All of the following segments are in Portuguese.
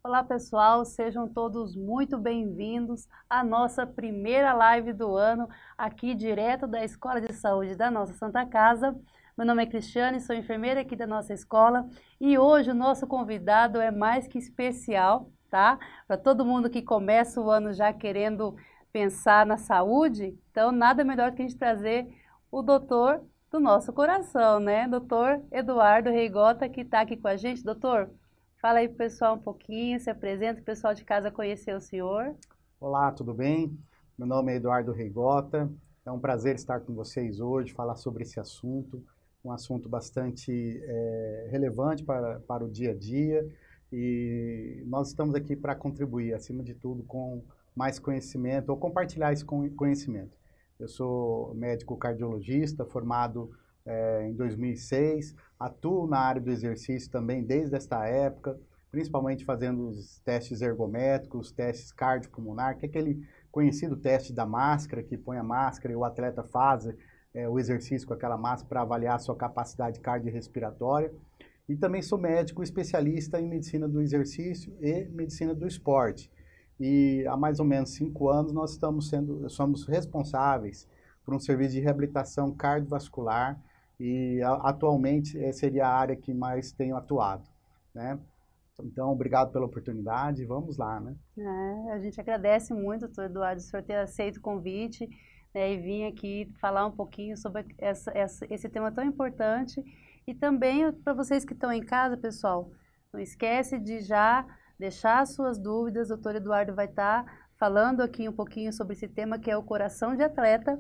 Olá pessoal, sejam todos muito bem-vindos à nossa primeira live do ano, aqui direto da Escola de Saúde da nossa Santa Casa. Meu nome é Cristiane, sou enfermeira aqui da nossa escola e hoje o nosso convidado é mais que especial, tá? Para todo mundo que começa o ano já querendo pensar na saúde, então nada melhor que a gente trazer o doutor do nosso coração, né? Doutor Eduardo Reigota, que está aqui com a gente. Doutor, fala aí pro pessoal um pouquinho, se apresenta, o pessoal de casa conhecer o senhor. Olá, tudo bem? Meu nome é Eduardo Reigota, é um prazer estar com vocês hoje, falar sobre esse assunto, um assunto bastante relevante para o dia a dia, e nós estamos aqui para contribuir, acima de tudo, com mais conhecimento, ou compartilhar esse conhecimento. Eu sou médico cardiologista, formado em 2006, atuo na área do exercício também desde esta época, principalmente fazendo os testes ergométricos, testes cardiopulmonar, que é aquele conhecido teste da máscara, que põe a máscara e o atleta faz o exercício com aquela máscara para avaliar a sua capacidade cardiorrespiratória. E também sou médico especialista em medicina do exercício e medicina do esporte. E há mais ou menos 5 anos nós somos responsáveis por um serviço de reabilitação cardiovascular e atualmente seria a área que mais tenho atuado, né? Então, obrigado pela oportunidade, vamos lá, né? A gente agradece muito, doutor Eduardo, o senhor ter aceito o convite, né, e vir aqui falar um pouquinho sobre esse tema tão importante. E também para vocês que estão em casa, pessoal, não esquece de já deixar as suas dúvidas. O doutor Eduardo vai estar falando aqui um pouquinho sobre esse tema que é o coração de atleta.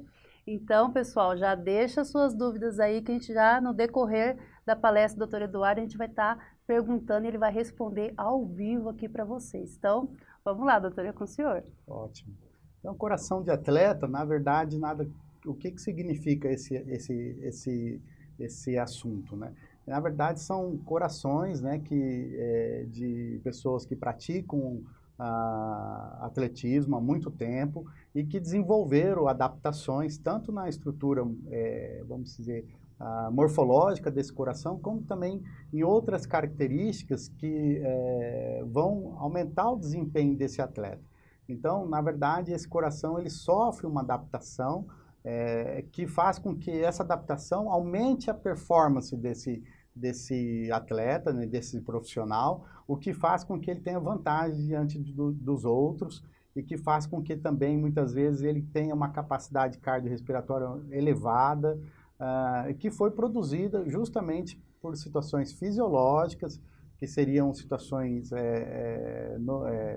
Então, pessoal, já deixa suas dúvidas aí que a gente já no decorrer da palestra do doutor Eduardo, a gente vai estar perguntando e ele vai responder ao vivo aqui para vocês. Então, vamos lá, doutor, é com o senhor. Ótimo. Então, coração de atleta, na verdade, o que significa esse assunto, né? Na verdade, são corações, né, de pessoas que praticam atletismo há muito tempo e que desenvolveram adaptações tanto na estrutura, vamos dizer, morfológica desse coração, como também em outras características que vão aumentar o desempenho desse atleta. Então, na verdade, esse coração ele sofre uma adaptação que faz com que essa adaptação aumente a performance desse atleta, né, desse profissional, o que faz com que ele tenha vantagem diante dos outros e que faz com que também, muitas vezes, ele tenha uma capacidade cardiorrespiratória elevada, que foi produzida justamente por situações fisiológicas, que seriam situações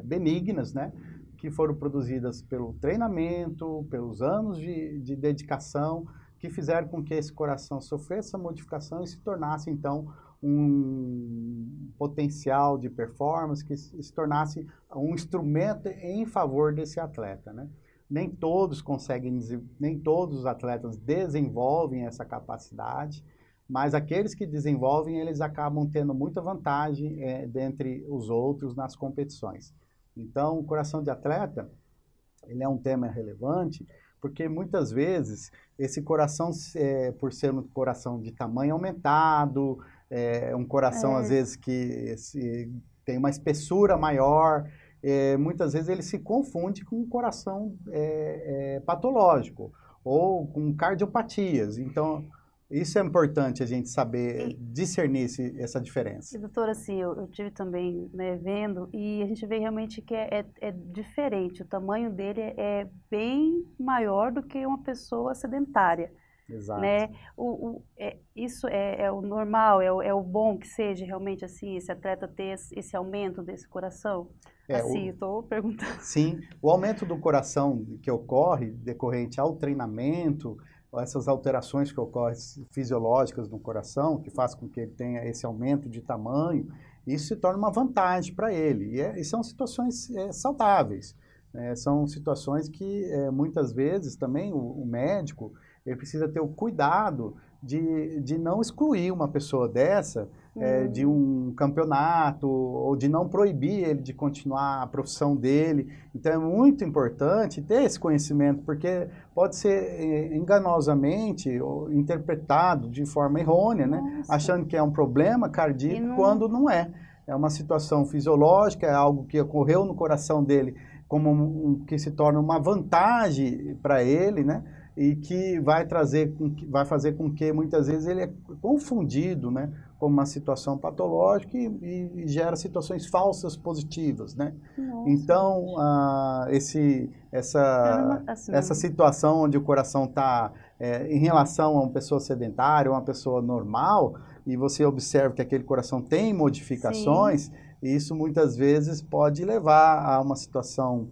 benignas, né? Que foram produzidas pelo treinamento, pelos anos de dedicação, que fizeram com que esse coração sofresse essa modificação e se tornasse, então, um potencial de performance, que se tornasse um instrumento em favor desse atleta, né? Nem todos os atletas desenvolvem essa capacidade, mas aqueles que desenvolvem, eles acabam tendo muita vantagem dentre os outros nas competições. Então, o coração de atleta, ele é um tema relevante, porque muitas vezes esse coração, por ser um coração de tamanho aumentado, um coração às vezes que tem uma espessura maior, muitas vezes ele se confunde com um coração patológico ou com cardiopatias. Então, Isso é importante a gente saber discernir essa diferença. E, doutora, assim, eu tive também, né, vendo, e a gente vê realmente que é diferente. O tamanho dele é bem maior do que uma pessoa sedentária, Exato. né? Isso é o normal, é o bom que seja realmente assim, esse atleta ter esse aumento desse coração? É, Assim, estou perguntando. sim, o aumento do coração que ocorre decorrente ao treinamento, essas alterações que ocorrem fisiológicas no coração, que faz com que ele tenha esse aumento de tamanho, isso se torna uma vantagem para ele. E são situações saudáveis. São situações que muitas vezes também o médico ele precisa ter o cuidado de não excluir uma pessoa dessa de um campeonato ou de não proibir ele de continuar a profissão dele. Então é muito importante ter esse conhecimento, porque pode ser enganosamente interpretado de forma errônea, né? Achando que é um problema cardíaco quando não é. É uma situação fisiológica, é algo que ocorreu no coração dele, como que se torna uma vantagem para ele, né? E que vai fazer com que muitas vezes ele é confundido, né, com uma situação patológica e gera situações falsas positivas, né? Nossa, então, essa situação onde o coração está em relação a uma pessoa sedentária, uma pessoa normal, e você observa que aquele coração tem modificações, isso muitas vezes pode levar a uma situação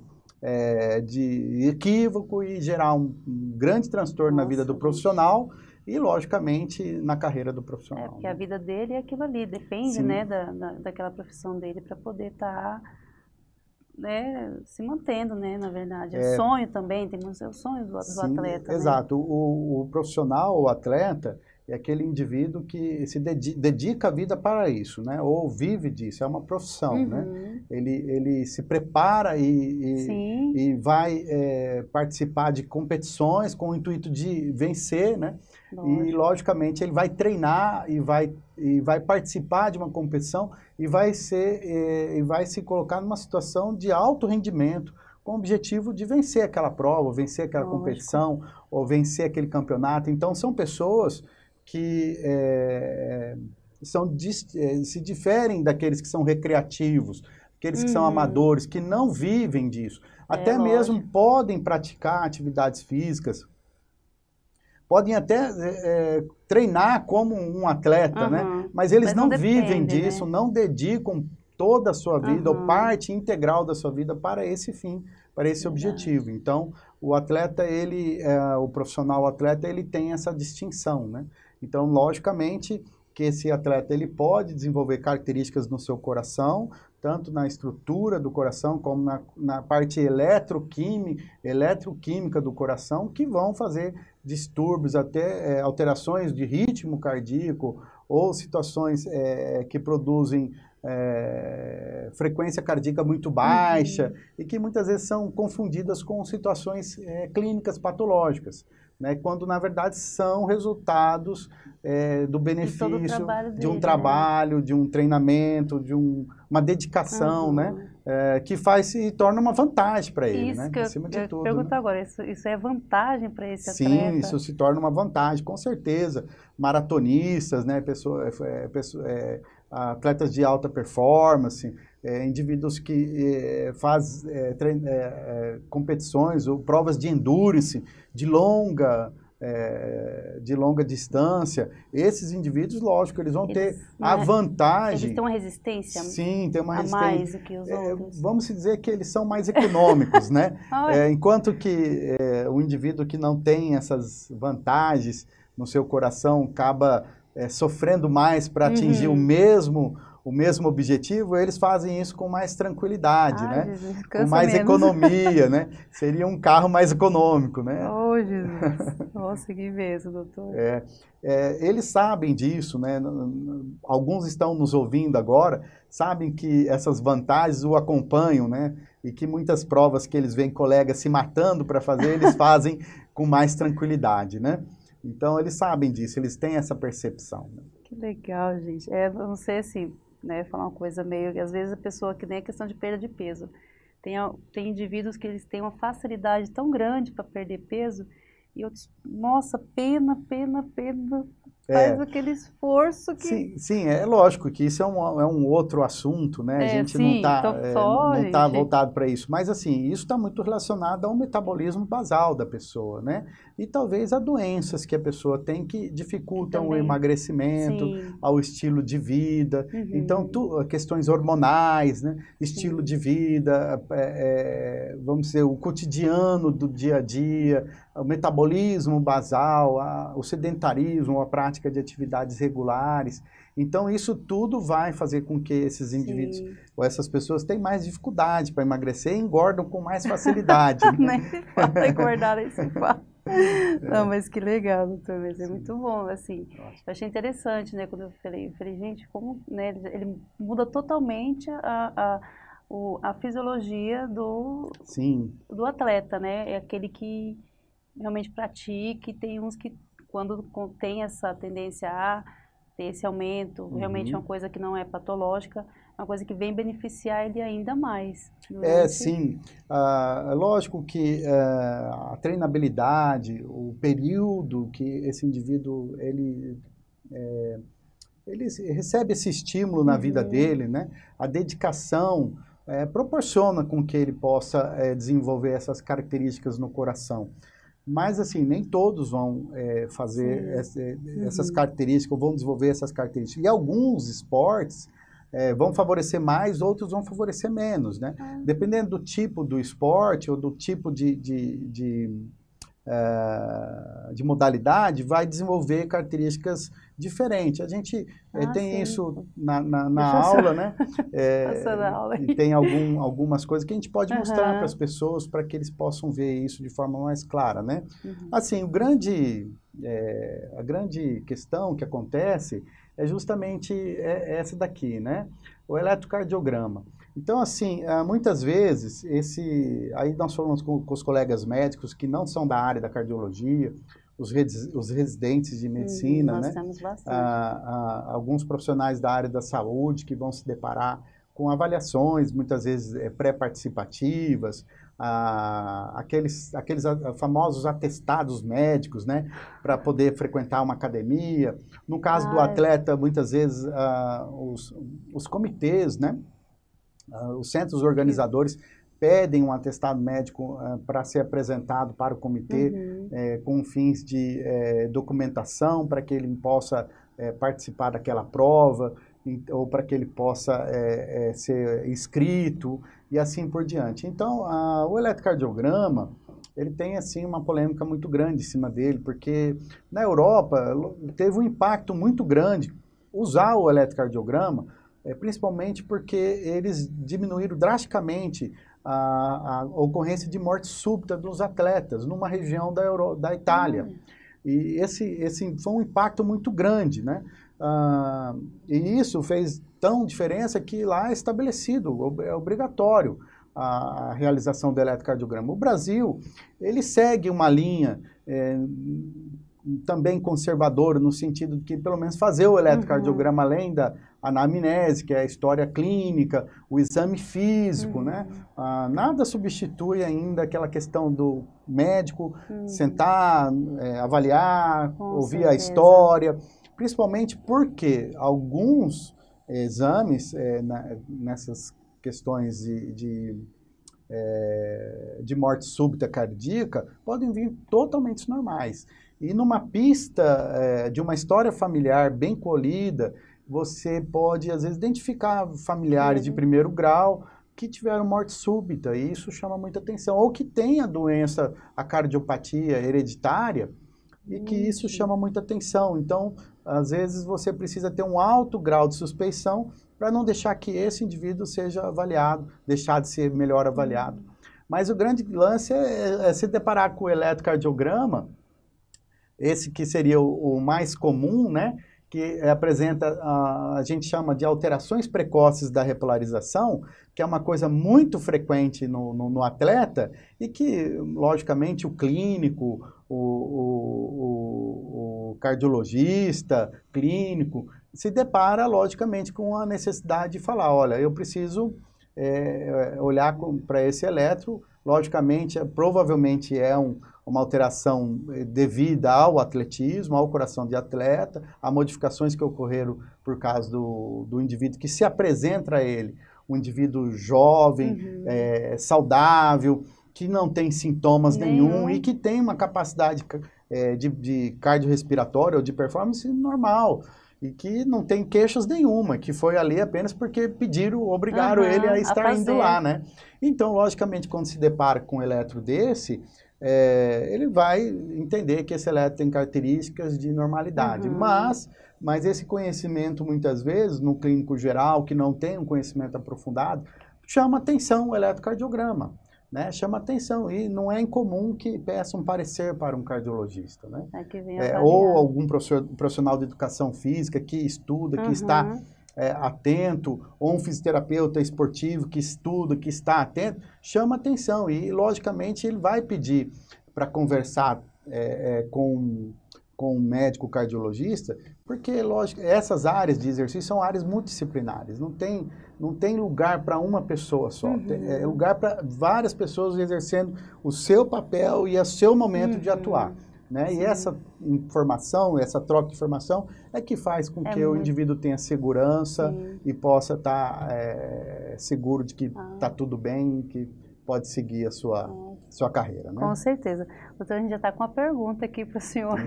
de equívoco e gerar um grande transtorno na vida do profissional e, logicamente, na carreira do profissional. Porque a vida dele é aquilo ali, depende, né, daquela profissão dele para poder estar se mantendo, né, na verdade. O sonho também, tem o sonho do atleta, exato. Né? O profissional, o atleta, é aquele indivíduo que se dedica a vida para isso, né? Ou vive disso, é uma profissão, né? Ele se prepara e vai participar de competições com o intuito de vencer, né? E, logicamente, ele vai treinar e vai participar de uma competição e vai se colocar numa situação de alto rendimento, com o objetivo de vencer aquela prova, vencer aquela competição, ou vencer aquele campeonato. Então, são pessoas que se diferem daqueles que são recreativos, aqueles que são amadores, que não vivem disso. Até mesmo podem praticar atividades físicas, podem até treinar como um atleta, né? Mas eles não vivem disso, né? Não dedicam toda a sua vida ou parte integral da sua vida para esse fim, para esse objetivo. Então, o atleta, o profissional atleta, ele tem essa distinção, né? Então, logicamente, que esse atleta ele pode desenvolver características no seu coração, tanto na estrutura do coração como na parte eletroquímica do coração, que vão fazer distúrbios, até alterações de ritmo cardíaco ou situações que produzem frequência cardíaca muito baixa e que muitas vezes são confundidas com situações clínicas patológicas, né? Quando na verdade são resultados do benefício de um trabalho, de um treinamento, de uma dedicação, né? Que se torna uma vantagem para ele, né? Acima de tudo. Pergunto agora, isso é vantagem para esse atleta? Sim, isso se torna uma vantagem, com certeza. Maratonistas, né? Atletas de alta performance, indivíduos que fazem competições ou provas de endurance de longa distância. Esses indivíduos, lógico, eles vão ter a vantagem. Eles têm uma resistência? Sim, tem uma resistência. A mais do que os outros? Vamos dizer que eles são mais econômicos, né? Enquanto que o indivíduo que não tem essas vantagens no seu coração acaba sofrendo mais para atingir o mesmo objetivo, eles fazem isso com mais tranquilidade, né? Jesus, com mais economia, né? Seria um carro mais econômico, né? Oh, Jesus! Nossa, que benção, doutor. Eles sabem disso, né? Alguns estão nos ouvindo agora, sabem que essas vantagens o acompanham, né? E que muitas provas que eles veem colegas se matando para fazer, eles fazem com mais tranquilidade, né? Então, eles sabem disso, eles têm essa percepção. Né? Que legal, gente. Eu não sei assim, né, falar uma coisa meio... Às vezes a pessoa, que nem a questão de perda de peso. Tem indivíduos que eles têm uma facilidade tão grande para perder peso E eu disse, nossa, pena, faz aquele esforço que... Sim, é lógico que isso é um outro assunto, né? A gente não sim, está só, não tá gente... voltado para isso. Mas, assim, isso está muito relacionado ao metabolismo basal da pessoa, né? E talvez a doenças que a pessoa tem que dificultam o emagrecimento, sim. ao estilo de vida. Então, questões hormonais, né? Estilo de vida, vamos dizer, o cotidiano do dia a dia, o metabolismo basal, o sedentarismo, a prática de atividades regulares. Então, isso tudo vai fazer com que esses indivíduos ou essas pessoas tenham mais dificuldade para emagrecer e engordam com mais facilidade. Nem se fala engordar, nem se fala. Não, mas que legal, doutor, mas é muito bom, assim, eu achei interessante, né, quando eu falei gente, como, né, ele muda totalmente a fisiologia do atleta, né, é aquele que realmente pratica, e tem uns que, quando tem essa tendência a ter esse aumento, realmente é uma coisa que não é patológica, é uma coisa que vem beneficiar ele ainda mais. Sim. Lógico que a treinabilidade, o período que esse indivíduo, ele recebe esse estímulo na vida dele, né? A dedicação proporciona com que ele possa desenvolver essas características no coração. Mas, assim, nem todos vão fazer essas características, ou vão desenvolver essas características. E alguns esportes vão favorecer mais, outros vão favorecer menos, né? Dependendo do tipo do esporte ou do tipo de modalidade, vai desenvolver características diferentes. A gente tem isso na aula, né? E tem algumas coisas que a gente pode mostrar para as pessoas para que eles possam ver isso de forma mais clara, né? Assim, a grande questão que acontece é justamente essa daqui, né? O eletrocardiograma. Então, assim, muitas vezes, aí nós falamos com os colegas médicos que não são da área da cardiologia, os residentes de medicina, nós né? temos bastante. Alguns profissionais da área da saúde que vão se deparar com avaliações, muitas vezes pré-participativas, aqueles famosos atestados médicos, né, para poder frequentar uma academia. No caso do atleta, muitas vezes os comitês, né, os centros organizadores pedem um atestado médico para ser apresentado para o comitê com fins de documentação para que ele possa participar daquela prova ou para que ele possa ser inscrito e assim por diante. Então, o eletrocardiograma, ele tem assim uma polêmica muito grande em cima dele, porque na Europa teve um impacto muito grande usar o eletrocardiograma, principalmente porque eles diminuíram drasticamente a ocorrência de morte súbita dos atletas numa região da Itália. E esse foi um impacto muito grande, né? E isso fez tão diferença que lá é estabelecido, é obrigatório a realização do eletrocardiograma. O Brasil, ele segue uma linha também conservadora, no sentido de que pelo menos fazer o eletrocardiograma além da anamnese, que é a história clínica, o exame físico, né? Nada substitui ainda aquela questão do médico sentar, avaliar, ouvir a história, principalmente porque alguns exames nessas questões de morte súbita cardíaca podem vir totalmente normais. E numa pista de uma história familiar bem colhida, você pode, às vezes, identificar familiares de primeiro grau que tiveram morte súbita, e isso chama muita atenção. Ou que tem a doença, a cardiopatia hereditária, e que isso chama muita atenção. Então, às vezes, você precisa ter um alto grau de suspeição para não deixar que esse indivíduo seja avaliado, deixar de ser melhor avaliado. Mas o grande lance é se deparar com o eletrocardiograma, esse que seria o mais comum, né? Que apresenta, a gente chama de alterações precoces da repolarização, que é uma coisa muito frequente no atleta e que, logicamente, o clínico, o cardiologista clínico, se depara, logicamente, com a necessidade de falar, olha, eu preciso olhar para esse eletro logicamente, provavelmente é uma alteração devida ao atletismo, ao coração de atleta, a modificações que ocorreram por causa do indivíduo que se apresenta a ele, um indivíduo jovem, saudável, que não tem sintomas nenhum e que tem uma capacidade de cardiorrespiratória ou de performance normal e que não tem queixas nenhuma, que foi ali apenas porque obrigaram ele a estar indo lá, né? Então, logicamente, quando se depara com um eletro desse, ele vai entender que esse eletro tem características de normalidade, mas esse conhecimento, muitas vezes, no clínico geral, que não tem um conhecimento aprofundado, chama atenção o eletrocardiograma. Né, chama atenção e não é incomum que peça um parecer para um cardiologista, né? Ou algum profissional de educação física que estuda, que está atento, ou um fisioterapeuta esportivo que estuda, que está atento, chama atenção e, logicamente, ele vai pedir para conversar com um médico cardiologista, porque, lógico, essas áreas de exercício são áreas multidisciplinares, não tem lugar para uma pessoa só, é lugar para várias pessoas exercendo o seu papel e o seu momento de atuar. Né? E essa informação, essa troca de informação é que faz com que o indivíduo tenha segurança e possa estar seguro de que está tudo bem, que pode seguir a sua carreira. Né? Com certeza. Doutor, a gente já está com uma pergunta aqui para o senhor.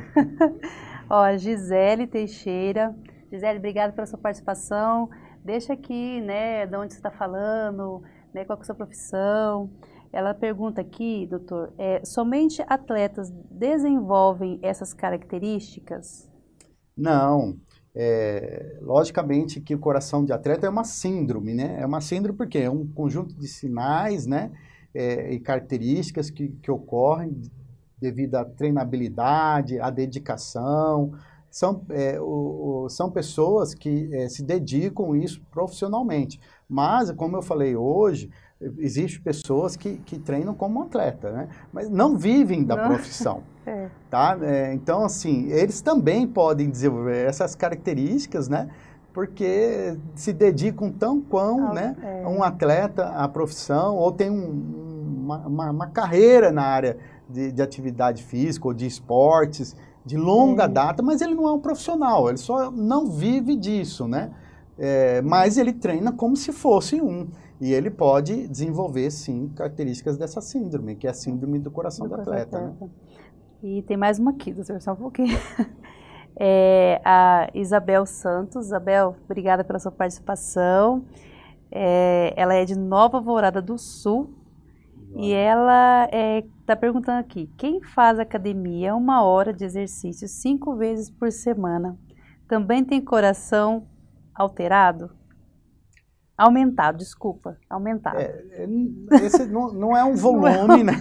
Ó, Gisele Teixeira. Gisele, obrigada pela sua participação. Deixa aqui, né, de onde você está falando, né, qual é a sua profissão. Ela pergunta aqui, doutor, somente atletas desenvolvem essas características? Não. Logicamente que o coração de atleta é uma síndrome, né? É uma síndrome porque é um conjunto de sinais, né, e características que ocorrem devido à treinabilidade, à dedicação. São pessoas que se dedicam a isso profissionalmente. Mas, como eu falei hoje, existem pessoas que treinam como atleta, né? Mas não vivem da profissão. Tá? Então, assim, eles também podem desenvolver essas características, né? Porque se dedicam tão quão, né, um atleta à profissão ou tem uma carreira na área de atividade física ou de esportes de longa data, mas ele não é um profissional, ele só não vive disso, né? Mas ele treina como se fosse um. E ele pode desenvolver, sim, características dessa síndrome, que é a síndrome do coração do atleta. Né? E tem mais uma aqui, doutor, só um pouquinho. A Isabel Santos. Isabel, obrigada pela sua participação. Ela é de Nova Alvorada do Sul. E ela está perguntando aqui, quem faz academia 1 hora de exercício 5 vezes por semana, também tem coração alterado? Aumentado, desculpa, aumentado. Esse não é um volume, né?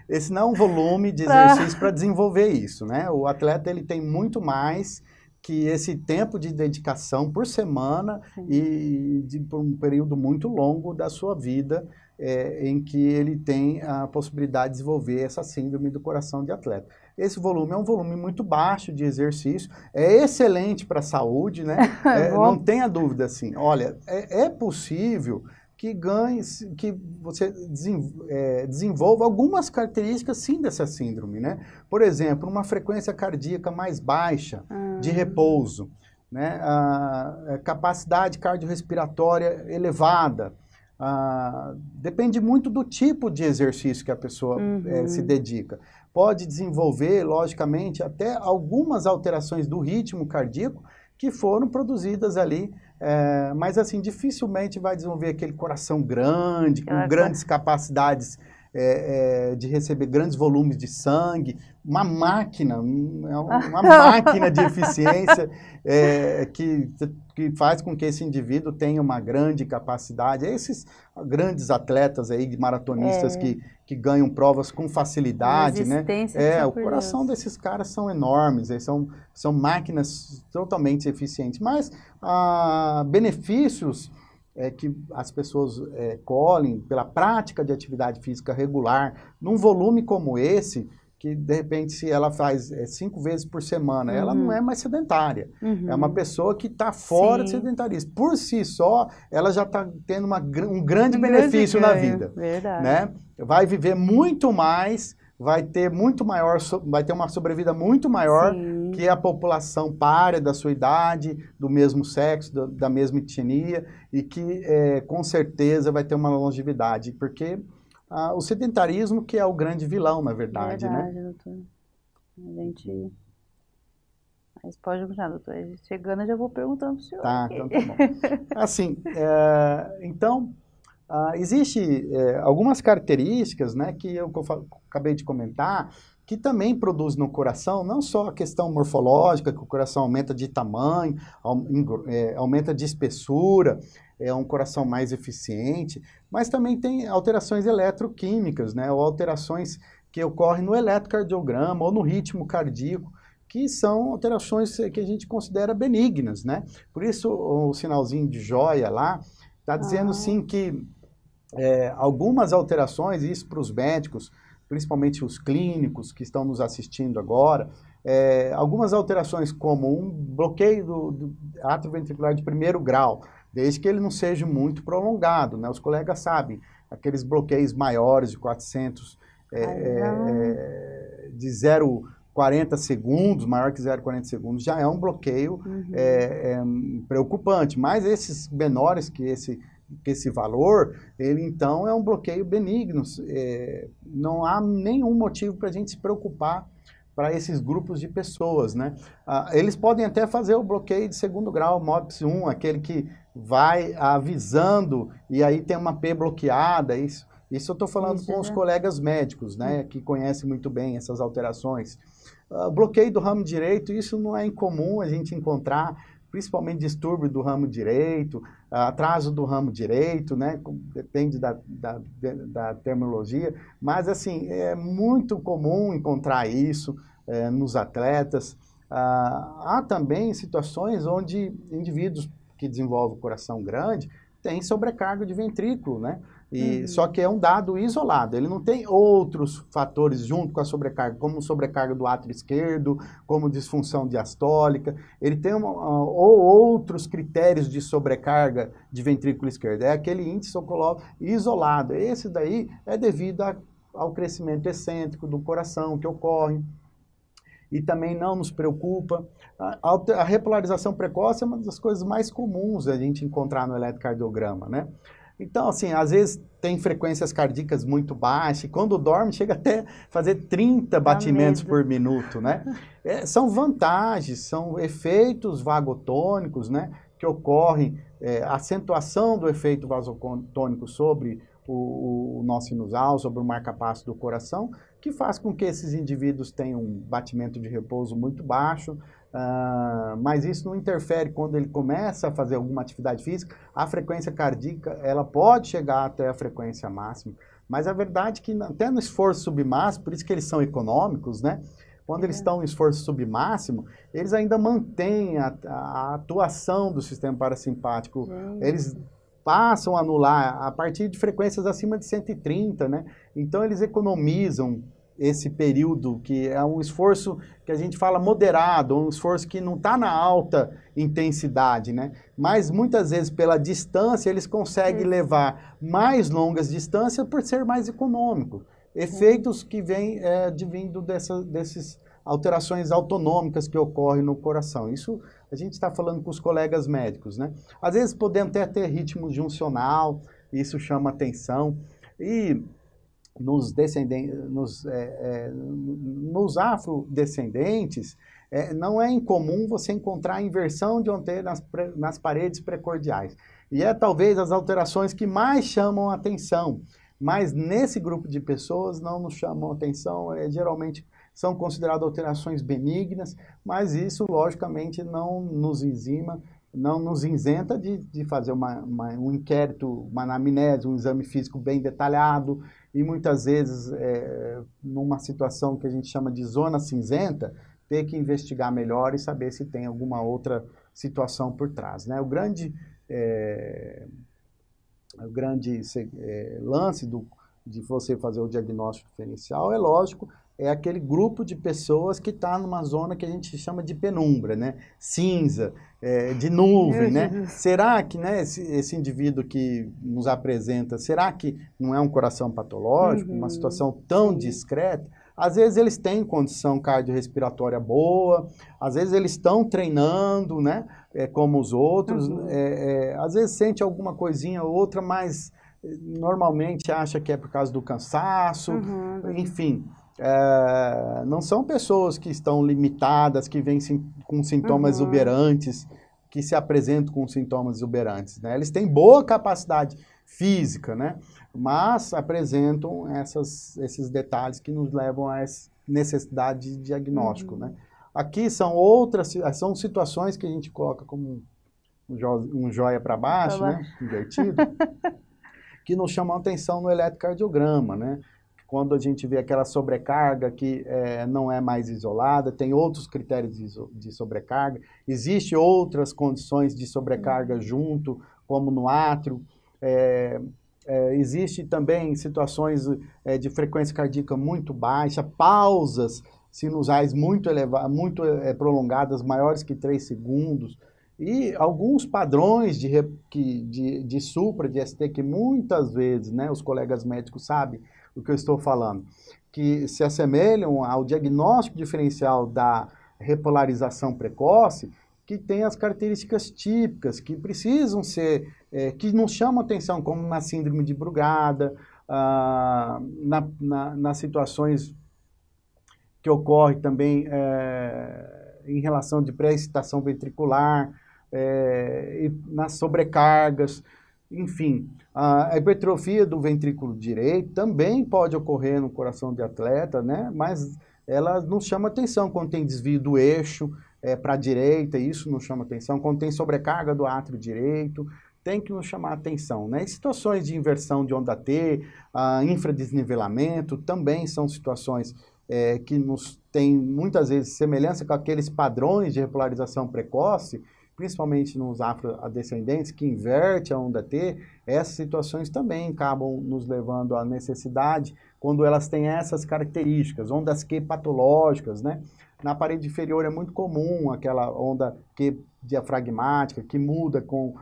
Esse não é um volume de exercício para desenvolver isso, né? O atleta, ele tem muito mais que esse tempo de dedicação por semana e por um período muito longo da sua vida, em que ele tem a possibilidade de desenvolver essa síndrome do coração de atleta. Esse volume é um volume muito baixo de exercício, é excelente para a saúde, né? Não tenha dúvida, assim. Olha, é possível que que você desenvolva algumas características, sim, dessa síndrome, né? Por exemplo, uma frequência cardíaca mais baixa, de repouso, né? A capacidade cardiorrespiratória elevada. Depende muito do tipo de exercício que a pessoa se dedica. Pode desenvolver, logicamente, até algumas alterações do ritmo cardíaco que foram produzidas ali, mas assim, dificilmente vai desenvolver aquele coração grande, com grandes capacidades de receber grandes volumes de sangue, uma máquina de eficiência que faz com que esse indivíduo tenha uma grande capacidade. Esses grandes atletas aí, maratonistas que ganham provas com facilidade, né? O coração desses caras são enormes, são máquinas totalmente eficientes, mas benefícios que as pessoas colhem pela prática de atividade física regular, num volume como esse, que de repente se ela faz 5 vezes por semana, ela não é mais sedentária. É uma pessoa que está fora de sedentarismo. Por si só, ela já está tendo um grande benefício na vida. Verdade. Né? Vai viver muito mais, vai ter uma sobrevida muito maior que a população pária da sua idade, do mesmo sexo, da mesma etnia, e que com certeza vai ter uma longevidade, porque o sedentarismo que é o grande vilão, na verdade, Verdade, né? doutor. Mas pode continuar, doutor. Chegando, eu já vou perguntando para o senhor. Tá, então tá bom. Assim, então, existe algumas características, né, que eu acabei de comentar, que também produzem no coração, não só a questão morfológica, que o coração aumenta de tamanho, aumenta de espessura, é um coração mais eficiente, mas também tem alterações eletroquímicas, né, ou alterações que ocorrem no eletrocardiograma ou no ritmo cardíaco, que são alterações que a gente considera benignas, né? Por isso o sinalzinho de joia lá está dizendo sim que algumas alterações, isso para os médicos, principalmente os clínicos que estão nos assistindo agora, algumas alterações como um bloqueio do átrio ventricular de primeiro grau, desde que ele não seja muito prolongado, né? Os colegas sabem, aqueles bloqueios maiores de 400, de 0,40 segundos, maior que 0,40 segundos, já é um bloqueio preocupante, mas esses menores que esse valor, ele então é um bloqueio benigno, não há nenhum motivo para a gente se preocupar para esses grupos de pessoas, né? Eles podem até fazer o bloqueio de segundo grau, MOPS 1, aquele que vai avisando e aí tem uma P bloqueada, isso eu estou falando com os colegas médicos, né, que conhecem muito bem essas alterações. Bloqueio do ramo direito, isso não é incomum a gente encontrar, principalmente distúrbio do ramo direito, atraso do ramo direito, né? Depende da terminologia, mas assim, é muito comum encontrar isso nos atletas. Há também situações onde indivíduos que desenvolvem coração grande têm sobrecarga de ventrículo, né? Só que é um dado isolado, ele não tem outros fatores junto com a sobrecarga, como sobrecarga do átrio esquerdo, como disfunção diastólica, ele tem ou outros critérios de sobrecarga de ventrículo esquerdo, é aquele índice socológico isolado, esse daí é devido ao crescimento excêntrico do coração que ocorre, e também não nos preocupa. A repolarização precoce é uma das coisas mais comuns a gente encontrar no eletrocardiograma, né? Então, assim, às vezes tem frequências cardíacas muito baixas, e quando dorme chega até fazer 30 batimentos por minuto, né? São vantagens, são efeitos vagotônicos, né? Que ocorrem, acentuação do efeito vasotônico sobre o nó sinusal, sobre o marca-passo do coração, que faz com que esses indivíduos tenham um batimento de repouso muito baixo, mas isso não interfere quando ele começa a fazer alguma atividade física. A frequência cardíaca, ela pode chegar até a frequência máxima, mas a verdade é que até no esforço submáximo, por isso que eles são econômicos, né? Quando eles estão em esforço submáximo, eles ainda mantêm a atuação do sistema parasimpático, eles passam a anular a partir de frequências acima de 130, né? Então eles economizam esse período, que é um esforço que a gente fala moderado, um esforço que não está na alta intensidade, né? Mas muitas vezes pela distância eles conseguem levar mais longas distâncias por ser mais econômico. Efeitos que vêm advindo dessas alterações autonômicas que ocorrem no coração. Isso a gente está falando com os colegas médicos, né? Às vezes podemos até ter ritmo juncional, isso chama atenção. E nos afrodescendentes, não é incomum você encontrar a inversão de onteia nas paredes precordiais. E talvez as alterações que mais chamam a atenção. Mas nesse grupo de pessoas não nos chamam a atenção, geralmente são consideradas alterações benignas, mas isso, logicamente, não nos exima, não nos isenta de fazer um inquérito, uma anamnese, um exame físico bem detalhado, e muitas vezes, numa situação que a gente chama de zona cinzenta, ter que investigar melhor e saber se tem alguma outra situação por trás, né? O grande lance de você fazer o diagnóstico diferencial, é lógico, é aquele grupo de pessoas que está numa zona que a gente chama de penumbra, né? Cinza, de nuvem, né? Será que, né, esse indivíduo que nos apresenta, será que não é um coração patológico, uma situação tão discreta? Às vezes eles têm condição cardiorrespiratória boa, às vezes eles estão treinando, né, como os outros, às vezes sente alguma coisinha ou outra, mas normalmente acha que é por causa do cansaço, enfim. Não são pessoas que estão limitadas, que vêm com sintomas exuberantes, que se apresentam com sintomas exuberantes, né? Eles têm boa capacidade física, né? Mas apresentam esses detalhes que nos levam a essa necessidade de diagnóstico, né? Aqui são situações que a gente coloca como um joia para baixo, né? Invertido, que nos chamam a atenção no eletrocardiograma, né? Quando a gente vê aquela sobrecarga que não é mais isolada, tem outros critérios de sobrecarga, existem outras condições de sobrecarga junto, como no átrio, existe também situações de frequência cardíaca muito baixa, pausas sinusais muito elevadas, muito prolongadas, maiores que 3 segundos, e alguns padrões de supra, de ST, que muitas vezes, né, os colegas médicos sabem o que eu estou falando, que se assemelham ao diagnóstico diferencial da repolarização precoce, que tem as características típicas, que precisam ser, que nos chamam atenção, como na síndrome de Brugada, nas situações que ocorrem também em relação de pré-excitação ventricular, e nas sobrecargas, enfim. A hipertrofia do ventrículo direito também pode ocorrer no coração de atleta, né? Mas ela nos chama atenção quando tem desvio do eixo para a direita, isso nos chama atenção. Quando tem sobrecarga do átrio direito, tem que nos chamar atenção, né? E situações de inversão de onda T, infradesnivelamento, também são situações que nos têm muitas vezes semelhança com aqueles padrões de repolarização precoce, principalmente nos afrodescendentes, que inverte a onda T. Essas situações também acabam nos levando à necessidade, quando elas têm essas características, ondas Q patológicas, né? Na parede inferior é muito comum aquela onda Q diafragmática, que muda com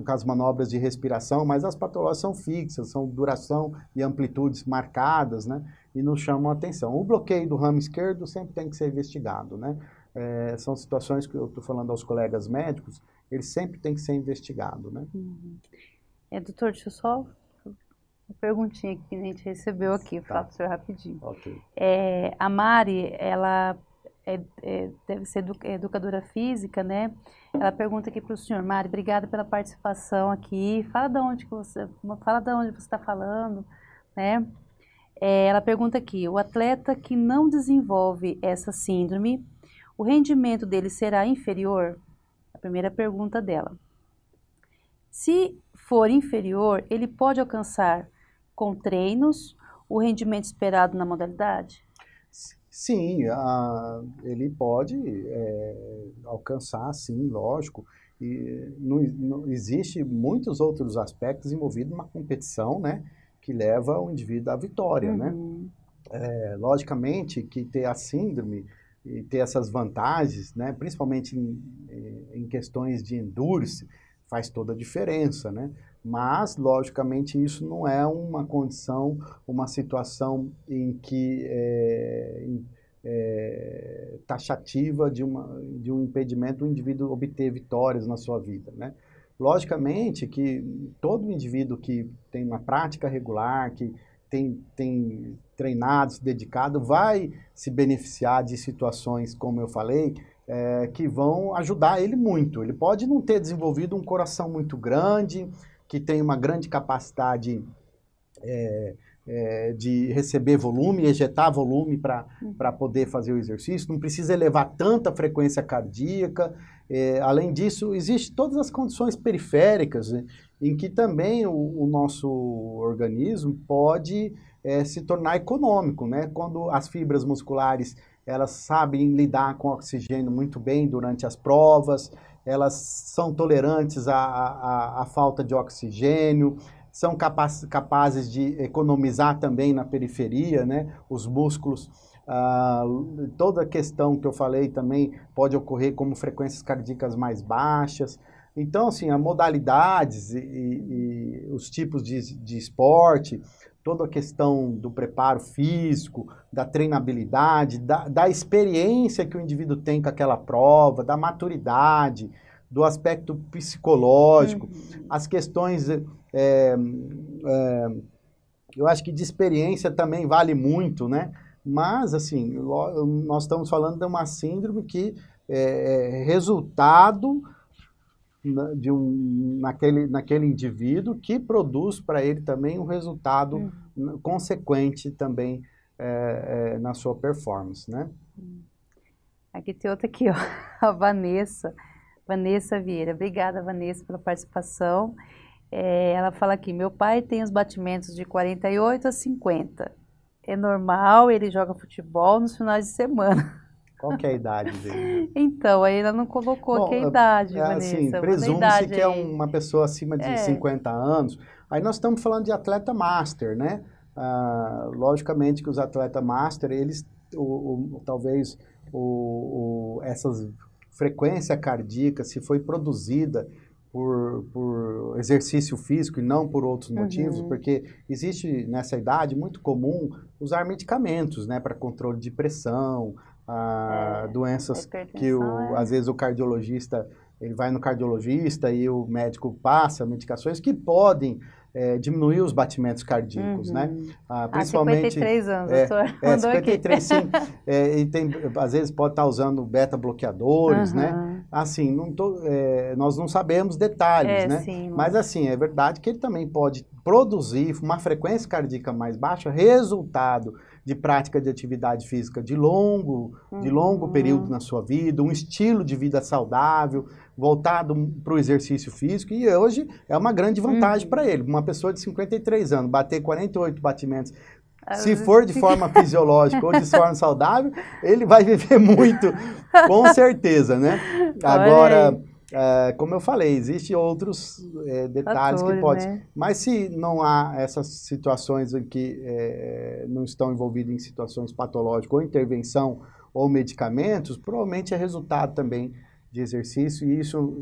as manobras de respiração, mas as patológicas são fixas, são duração e amplitudes marcadas, né? E nos chamam a atenção. O bloqueio do ramo esquerdo sempre tem que ser investigado, né? São situações que eu estou falando aos colegas médicos, eles sempre têm que ser investigados, né? Doutor, deixa eu só uma perguntinha que a gente recebeu aqui, vou falar para o senhor rapidinho. Okay. A Mari, ela deve ser educadora física, né? Ela pergunta aqui para o senhor: Mari, obrigada pela participação aqui, fala de onde você está falando, né? Ela pergunta aqui: o atleta que não desenvolve essa síndrome, o rendimento dele será inferior? A primeira pergunta dela. Se for inferior, ele pode alcançar com treinos o rendimento esperado na modalidade? Sim, ele pode alcançar, sim, lógico. E não existe muitos outros aspectos envolvidos numa competição, né, que leva o indivíduo à vitória, né? Logicamente que ter a síndrome e ter essas vantagens, né, principalmente em questões de endurance, faz toda a diferença, né? Mas, logicamente, isso não é uma condição, uma situação em que taxativa de um impedimento do indivíduo obter vitórias na sua vida, né? Logicamente que todo indivíduo que tem uma prática regular, que tem treinado, se dedicado, vai se beneficiar de situações, como eu falei, que vão ajudar ele muito. Ele pode não ter desenvolvido um coração muito grande, que tem uma grande capacidade de receber volume, ejetar volume para poder fazer o exercício, não precisa elevar tanta frequência cardíaca. Além disso, existem todas as condições periféricas, né, em que também o nosso organismo pode se tornar econômico, né? Quando as fibras musculares elas sabem lidar com oxigênio muito bem durante as provas, elas são tolerantes à falta de oxigênio, são capazes de economizar também na periferia, né? Os músculos Toda a questão que eu falei também pode ocorrer como frequências cardíacas mais baixas. Então, assim, as modalidades e os tipos de esporte, toda a questão do preparo físico, da treinabilidade, da experiência que o indivíduo tem com aquela prova, da maturidade, do aspecto psicológico, as questões, eu acho que de experiência também vale muito, né? Mas, assim, nós estamos falando de uma síndrome que é resultado naquele indivíduo que produz para ele também um resultado consequente também na sua performance, né? Aqui tem outra aqui, ó, a Vanessa Vieira. Obrigada, Vanessa, pela participação. Ela fala aqui, meu pai tem os batimentos de 48 a 50. É normal, ele joga futebol nos finais de semana. Qual que é a idade dele? Então, aí ela não colocou aqui a idade, Vanessa. Assim, presume-se que é uma pessoa acima de 50 anos. Aí nós estamos falando de atleta master, né? Logicamente que os atletas master, eles, talvez, essas frequência cardíaca, se foi produzida por exercício físico e não por outros motivos, porque existe nessa idade muito comum usar medicamentos, né, para controle de pressão, doenças que às vezes o cardiologista, ele vai no cardiologista e o médico passa medicações que podem diminuir os batimentos cardíacos, né? Principalmente 53 anos, doutor. 53, sim. E às vezes pode estar usando beta-bloqueadores, né? Assim, nós não sabemos detalhes, né? Sim, mas assim, é verdade que ele também pode produzir uma frequência cardíaca mais baixa, resultado de prática de atividade física de longo período na sua vida, um estilo de vida saudável, voltado para o exercício físico, e hoje é uma grande vantagem para ele. Uma pessoa de 53 anos, bater 48 batimentos, se for de forma fisiológica ou de forma saudável, ele vai viver muito, com certeza, né? Agora, como eu falei, existem outros detalhes que podem... Né? Mas se não há essas situações em que não estão envolvidos em situações patológicas ou intervenção ou medicamentos, provavelmente é resultado também de exercício, e isso,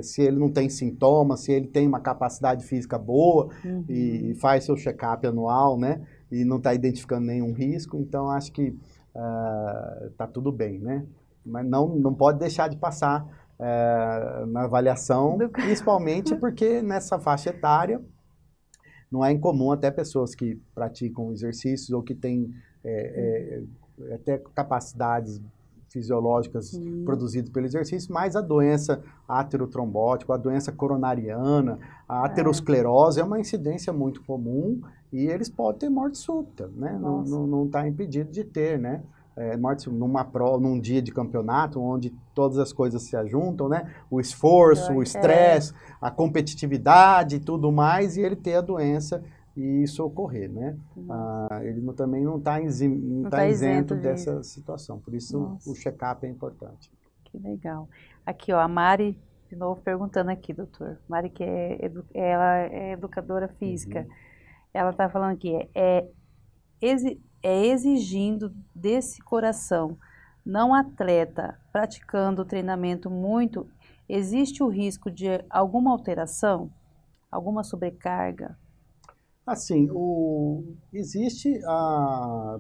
se ele não tem sintomas, se ele tem uma capacidade física boa e faz seu check-up anual, né, e não está identificando nenhum risco, então acho que está tudo bem, né? Mas não pode deixar de passar na avaliação, principalmente porque nessa faixa etária não é incomum até pessoas que praticam exercícios ou que têm até capacidades fisiológicas produzidas pelo exercício, mas a doença aterotrombótica, a doença coronariana, a aterosclerose é uma incidência muito comum e eles podem ter morte súbita, né? Não está impedido de ter, né? Morte num dia de campeonato, onde todas as coisas se ajuntam, né? O esforço, o estresse, a competitividade e tudo mais, e ele ter a doença e isso ocorrer, né? Ele também não está isento dessa situação, por isso o check-up é importante. Que legal. Aqui, ó, a Mari, de novo, perguntando aqui, doutor. Mari, que ela é educadora física, ela está falando aqui, exigindo desse coração, não atleta, praticando o treinamento muito, existe o risco de alguma alteração, alguma sobrecarga? Assim, existe,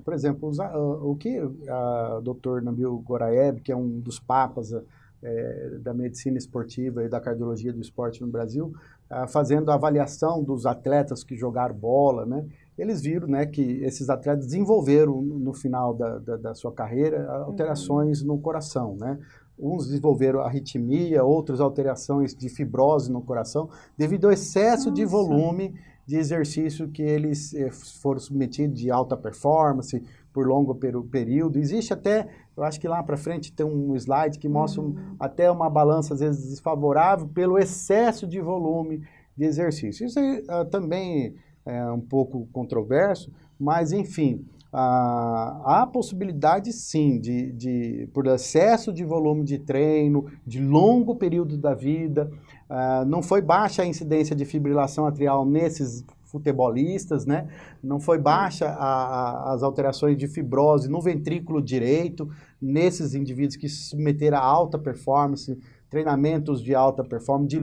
por exemplo, o que o Dr. Nabil Goraieb, que é um dos papas da medicina esportiva e da cardiologia do esporte no Brasil, fazendo a avaliação dos atletas que jogaram bola, né? Eles viram, né, que esses atletas desenvolveram no final da sua carreira alterações no coração, né? Uns desenvolveram arritmia, outros alterações de fibrose no coração, devido ao excesso de volume de exercício que eles foram submetidos de alta performance por longo período. Existe até, eu acho que lá para frente tem um slide que mostra até uma balança às vezes desfavorável pelo excesso de volume de exercício. Isso também é um pouco controverso, mas enfim, há possibilidade sim por excesso de volume de treino, de longo período da vida. Não foi baixa a incidência de fibrilação atrial nesses futebolistas, né? Não foi baixa as alterações de fibrose no ventrículo direito, nesses indivíduos que se submeteram a alta performance, treinamentos de alta performance,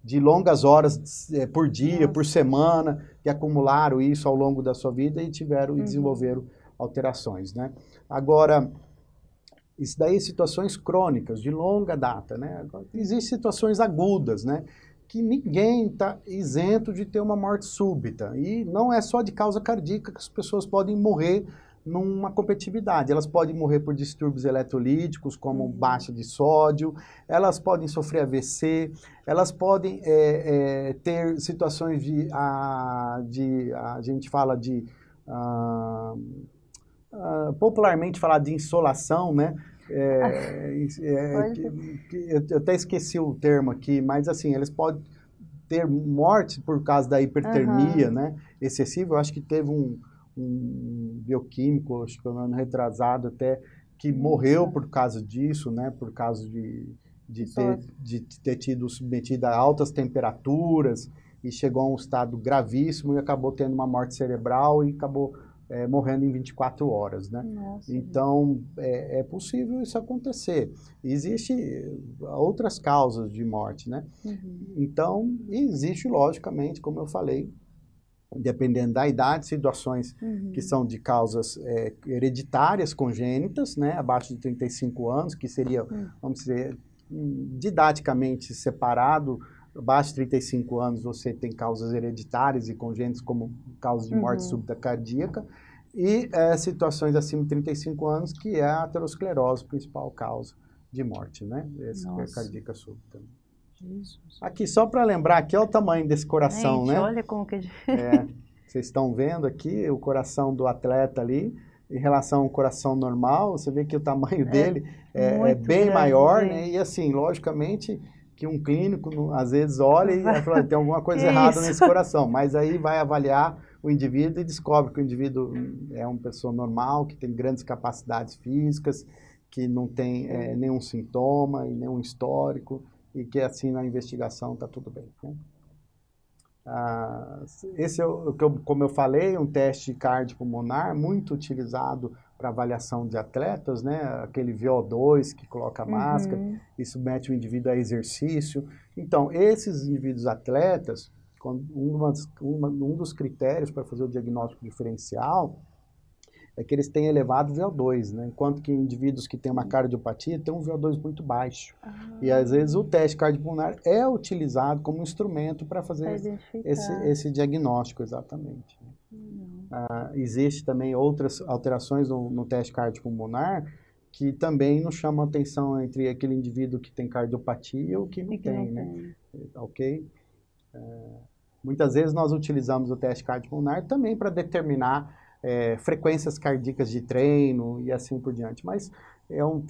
de longas horas por dia, por semana, que acumularam isso ao longo da sua vida e tiveram e desenvolveram alterações, né? Agora, isso daí situações crônicas, de longa data, né? Agora, existem situações agudas, né? Que ninguém está isento de ter uma morte súbita. E não é só de causa cardíaca que as pessoas podem morrer numa competitividade. Elas podem morrer por distúrbios eletrolíticos, como baixa de sódio, elas podem sofrer AVC, elas podem ter situações a gente fala de, popularmente falar de insolação, né? Eu até esqueci o termo aqui, mas assim, eles podem ter morte por causa da hipertermia, né, excessiva. Eu acho que teve um bioquímico, acho que ano retrasado até, que morreu por causa disso, né, por causa de ter tido submetido a altas temperaturas e chegou a um estado gravíssimo e acabou tendo uma morte cerebral e acabou morrendo em 24 horas, né? Nossa. Então, é possível isso acontecer. Existem outras causas de morte, né? Então, existe, logicamente, como eu falei, dependendo da idade, situações que são de causas hereditárias, congênitas, né? Abaixo de 35 anos, que seria, vamos dizer, didaticamente separado. Abaixo de 35 anos você tem causas hereditárias e congênitas como causa de morte súbita cardíaca e situações acima de 35 anos que é a aterosclerose, principal causa de morte, né? Essa é cardíaca súbita. Jesus. Aqui, só para lembrar, aqui é o tamanho desse coração, gente, né? Olha como que... Vocês estão vendo aqui o coração do atleta ali, em relação ao coração normal, você vê que o tamanho dele é bem grande, maior, né? E assim, logicamente, que um clínico, às vezes, olha e fala, tem alguma coisa errada nesse coração. Mas aí vai avaliar o indivíduo e descobre que o indivíduo é uma pessoa normal, que tem grandes capacidades físicas, que não tem nenhum sintoma e nenhum histórico, e que assim na investigação está tudo bem, né? Esse é, como eu falei, um teste cardiopulmonar muito utilizado para avaliação de atletas, né? Aquele VO2 que coloca a máscara e submete o indivíduo a exercício. Então, esses indivíduos atletas, um dos critérios para fazer o diagnóstico diferencial é que eles têm elevado VO2, né? Enquanto que indivíduos que têm uma cardiopatia têm um VO2 muito baixo. E às vezes o teste cardiopulmonar é utilizado como instrumento para fazer esse diagnóstico, exatamente. Existe também outras alterações no teste cardiopulmonar que também nos chamam a atenção entre aquele indivíduo que tem cardiopatia e o que não tem, né? Ok? Muitas vezes nós utilizamos o teste cardiopulmonar também para determinar frequências cardíacas de treino e assim por diante, mas é um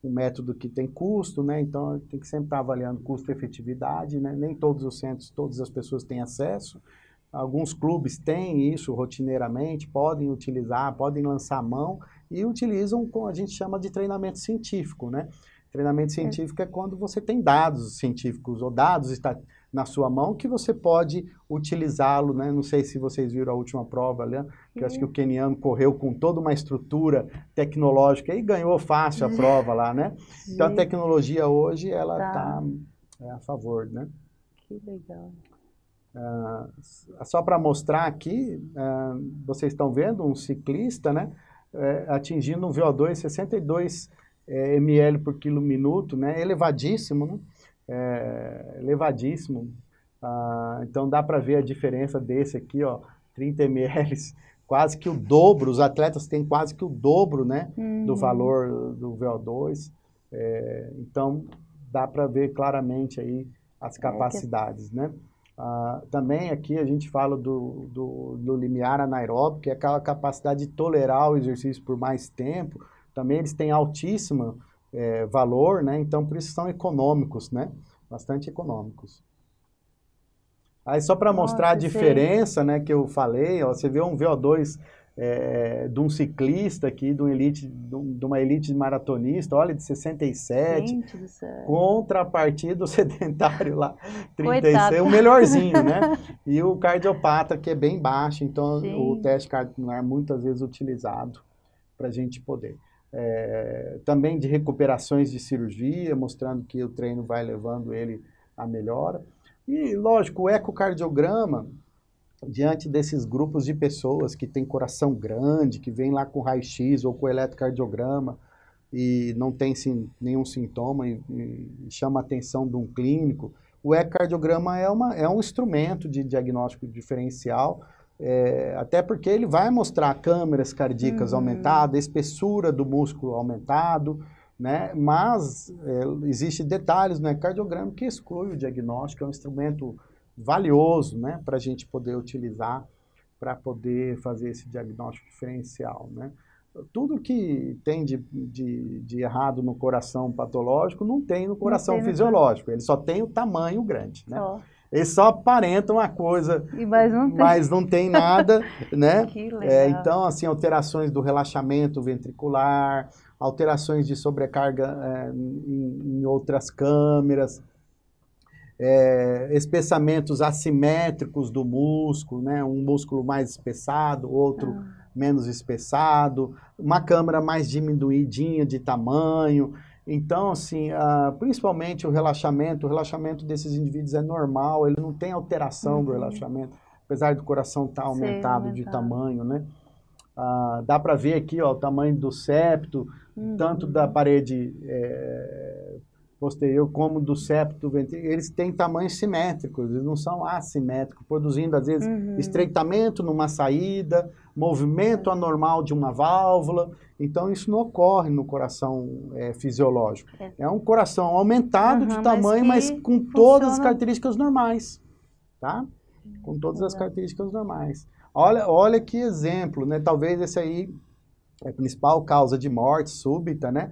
método que tem custo, né? Então tem que sempre estar avaliando custo e efetividade, né? Nem todos os centros, todas as pessoas têm acesso. Alguns clubes têm isso rotineiramente, podem utilizar, podem lançar mão e utilizam com a gente chama de treinamento científico, né? Treinamento científico é quando você tem dados científicos ou dados na sua mão que você pode utilizá-lo, né? Não sei se vocês viram a última prova, né? Que eu acho que o queniano correu com toda uma estrutura tecnológica e ganhou fácil a prova lá, né? Então a tecnologia hoje, ela está a favor, né? Que legal. Só para mostrar aqui, vocês estão vendo um ciclista, né? Atingindo um VO2 62 ml por quilo minuto, né? Elevadíssimo, né? Elevadíssimo. Então dá para ver a diferença desse aqui, ó, 30 ml, quase que o dobro. Os atletas têm quase que o dobro, né, do valor do VO2. Então dá para ver claramente aí as capacidades, né? Também aqui a gente fala do limiar anaeróbico, que é aquela capacidade de tolerar o exercício por mais tempo. Também eles têm altíssimo valor, né? Então por isso são econômicos, né? Bastante econômicos. Aí só para mostrar a diferença, né, que eu falei, ó, você vê um VO2 de um ciclista aqui, de uma elite maratonista, olha, de 67, Gente do céu. contra a partida do sedentário lá, 36, Coitado. o melhorzinho, né? E o cardiopata, que é bem baixo, então Gente. o teste cardiopulmonar é muitas vezes utilizado para a gente poder. Também de recuperações de cirurgia, mostrando que o treino vai levando ele à melhora. E, lógico, o ecocardiograma, diante desses grupos de pessoas que têm coração grande, que vem lá com raio-x ou com eletrocardiograma e não tem nenhum sintoma e chama a atenção de um clínico, o ecocardiograma é um instrumento de diagnóstico diferencial, até porque ele vai mostrar câmeras cardíacas aumentadas, espessura do músculo aumentado, né? Mas existem detalhes no ecocardiograma que exclui o diagnóstico, é um instrumento valioso, né, para a gente poder utilizar, para poder fazer esse diagnóstico diferencial, né? Tudo que tem de errado no coração patológico não tem no coração fisiológico, ele só tem o tamanho grande, né? Eles só aparentam uma coisa, mas não tem nada, né? Que legal. Então, assim, alterações do relaxamento ventricular, alterações de sobrecarga em outras câmeras, espessamentos assimétricos do músculo, né? Um músculo mais espessado, outro menos espessado, uma câmara mais diminuidinha de tamanho. Então, assim, principalmente o relaxamento desses indivíduos é normal, ele não tem alteração do relaxamento, apesar do coração estar aumentado de tamanho, né? Dá para ver aqui, ó, o tamanho do septo, tanto da parede posterior como do septo ventrículo, eles têm tamanhos simétricos, eles não são assimétricos, produzindo, às vezes, estreitamento numa saída, movimento anormal de uma válvula. Então, isso não ocorre no coração fisiológico. É um coração aumentado de tamanho, mas com todas as características normais, tá? Com todas as características normais. Olha que exemplo, né? Talvez esse aí é a principal causa de morte súbita, né?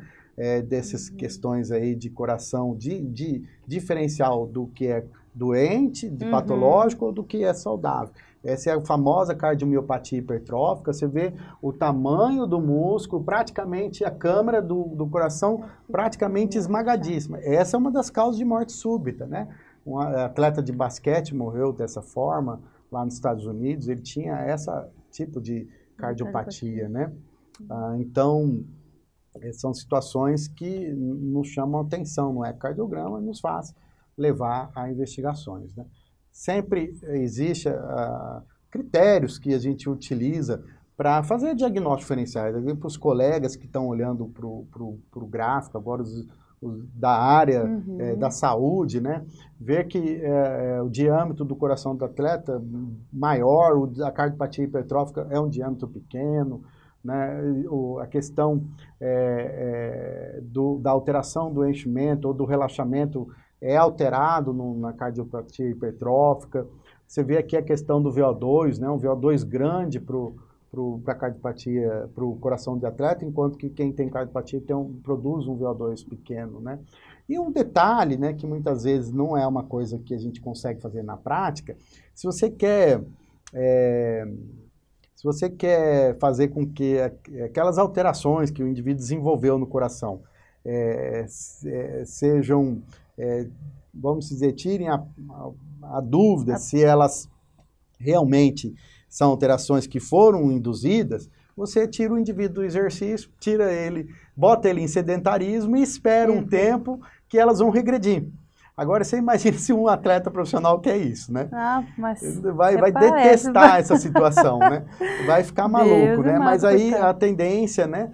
Dessas questões aí de coração, de diferencial do que é doente, de patológico, ou do que é saudável. Essa é a famosa cardiomiopatia hipertrófica. Você vê o tamanho do músculo, praticamente a câmara do coração praticamente esmagadíssima. Essa é uma das causas de morte súbita, né? Um atleta de basquete morreu dessa forma lá nos Estados Unidos, ele tinha esse tipo de cardiopatia, né? Então, são situações que nos chamam a atenção no ecocardiograma e nos faz levar a investigações, né? Sempre existe critérios que a gente utiliza para fazer diagnósticos diferenciais. Para os colegas que estão olhando para o gráfico, agora os da área da saúde, né? Ver que o diâmetro do coração do atleta maior, a cardiopatia hipertrófica é um diâmetro pequeno, né? A questão da alteração do enchimento ou do relaxamento é alterado na cardiopatia hipertrófica. Você vê aqui a questão do VO2, né? Um VO2 grande para a cardiopatia, para o coração de atleta, enquanto que quem tem cardiopatia produz um VO2 pequeno, né? E um detalhe, né, que muitas vezes não é uma coisa que a gente consegue fazer na prática, se você quer fazer com que aquelas alterações que o indivíduo desenvolveu no coração sejam, vamos dizer, tirem a dúvida se elas realmente são alterações que foram induzidas, você tira o indivíduo do exercício, bota ele em sedentarismo e espera um tempo que elas vão regredir. Agora, você imagina se um atleta profissional quer isso, né? Mas vai detestar essa situação, né? Vai ficar maluco, né? Mas aí a tendência, né?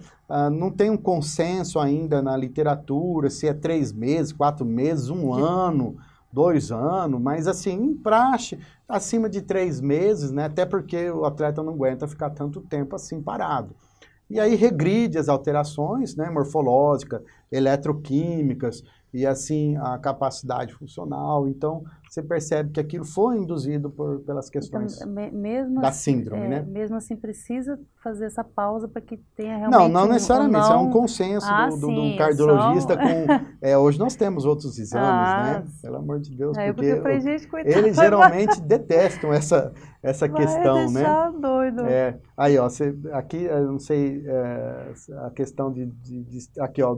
Não tem um consenso ainda na literatura, se é 3 meses, 4 meses, 1 ano, 2 anos, mas assim, em praxe, acima de 3 meses, né? Até porque o atleta não aguenta ficar tanto tempo assim parado. E aí regride as alterações, né, morfológicas, eletroquímicas e assim a capacidade funcional. Então, você percebe que aquilo foi induzido pelas questões mesmo da assim, síndrome, né? Mesmo assim, precisa fazer essa pausa para que tenha Não, realmente não necessariamente. Isso é um não... consenso de um sim, é cardiologista só... hoje nós temos outros exames, né? Ah, Pelo amor de Deus, porque eu falei, gente, coitado, eles geralmente detestam essa vai questão, né? deixar doido. Aí, ó, aqui, eu não sei, a questão aqui, ó,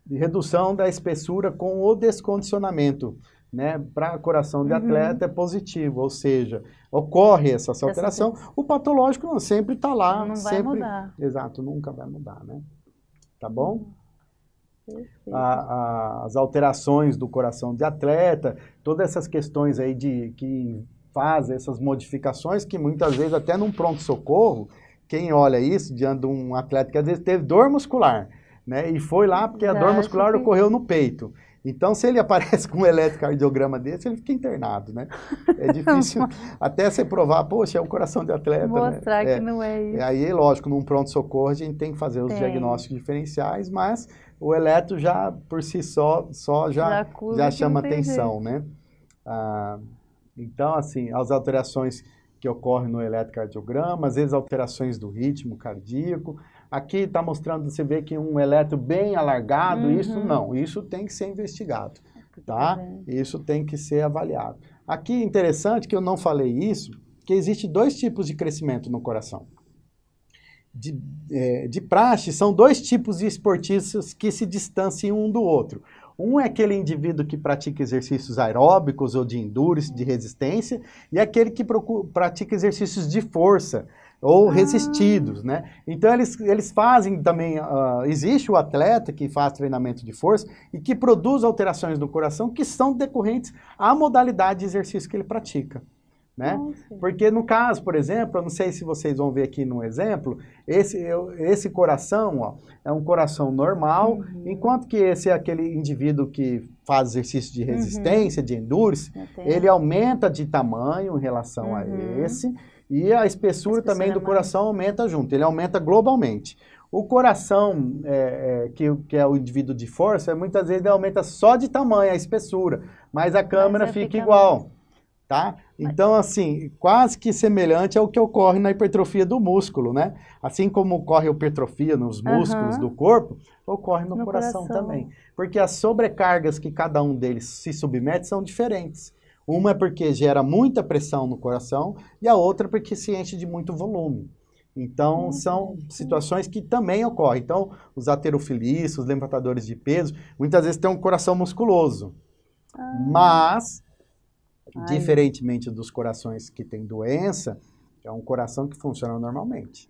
de redução da espessura com o descondicionamento, né? Para coração de atleta é positivo, ou seja, ocorre essa alteração, o patológico não, sempre está lá, não vai sempre, mudar. exato, nunca vai mudar, né? Tá bom? Perfeito. As alterações do coração de atleta, todas essas questões aí que fazem essas modificações, que muitas vezes até num pronto-socorro, quem olha isso diante de um atleta que às vezes teve dor muscular, né? E foi lá porque a dor muscular ocorreu no peito. Então, se ele aparece com um eletrocardiograma desse, ele fica internado, né? É difícil até você provar, poxa, é um coração de atleta, mostrar né? que não é isso. Aí, lógico, num pronto-socorro a gente tem que fazer os diagnósticos diferenciais, mas o eletro já, por si só já chama atenção, né? Então, assim, as alterações que ocorrem no eletrocardiograma, às vezes alterações do ritmo cardíaco. Aqui está mostrando, você vê que um eletro bem alargado, isso tem que ser investigado, tá? Isso tem que ser avaliado. Aqui, interessante que eu não falei isso, que existe 2 tipos de crescimento no coração. De praxe, são 2 tipos de esportistas que se distanciam um do outro. Um é aquele indivíduo que pratica exercícios aeróbicos ou de endurance, de resistência, e aquele que pratica exercícios de força ou resistidos, né? Então, eles fazem também... existe o atleta que faz treinamento de força e que produz alterações no coração que são decorrentes à modalidade de exercício que ele pratica. Né? Porque no caso, por exemplo, eu não sei se vocês vão ver aqui no exemplo, esse coração, ó, é um coração normal, enquanto que esse é aquele indivíduo que faz exercício de resistência, de endurance, ele aumenta de tamanho em relação a esse, e a espessura também do coração aumenta junto, ele aumenta globalmente. O coração, que é o indivíduo de força, muitas vezes ele aumenta só de tamanho, a espessura, mas a câmera fica igual. Tá? Então, assim, quase que semelhante ao que ocorre na hipertrofia do músculo, né? Assim como ocorre a hipertrofia nos músculos do corpo, ocorre no coração também. Porque as sobrecargas que cada um deles se submete são diferentes. Uma é porque gera muita pressão no coração e a outra porque se enche de muito volume. Então, são situações que também ocorrem. Então, os halterofilistas, os levantadores de peso, muitas vezes têm um coração musculoso. Mas... diferentemente dos corações que têm doença, é um coração que funciona normalmente.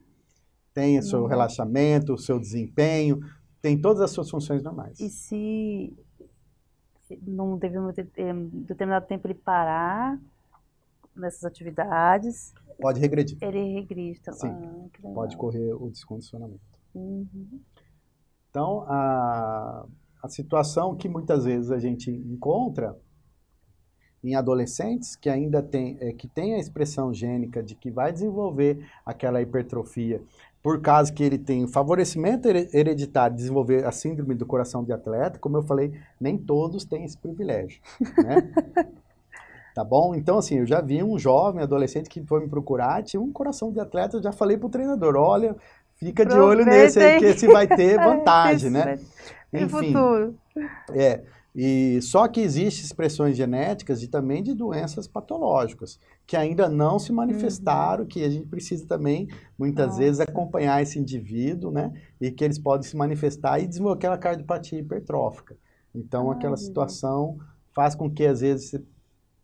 Tem o seu relaxamento, o seu desempenho, tem todas as suas funções normais. E se num determinado tempo ele parar nessas atividades... Pode regredir. Ele regride. Então, sim, pode correr o descondicionamento. Então, a situação que muitas vezes a gente encontra em adolescentes que ainda tem a expressão gênica de que vai desenvolver aquela hipertrofia, por causa que ele tem o favorecimento hereditário de desenvolver a síndrome do coração de atleta, como eu falei, nem todos têm esse privilégio, né? Tá bom? Então, assim, eu já vi um jovem adolescente que foi me procurar, tinha um coração de atleta, eu já falei pro treinador, olha, fica de olho nesse aí, que esse vai ter vantagem, né? Enfim, futuro. E só que existem expressões genéticas também de doenças patológicas, que ainda não se manifestaram, que a gente precisa também, muitas vezes, acompanhar esse indivíduo, né? E que eles podem se manifestar e desenvolver aquela cardiopatia hipertrófica. Então, aquela situação faz com que, às vezes, você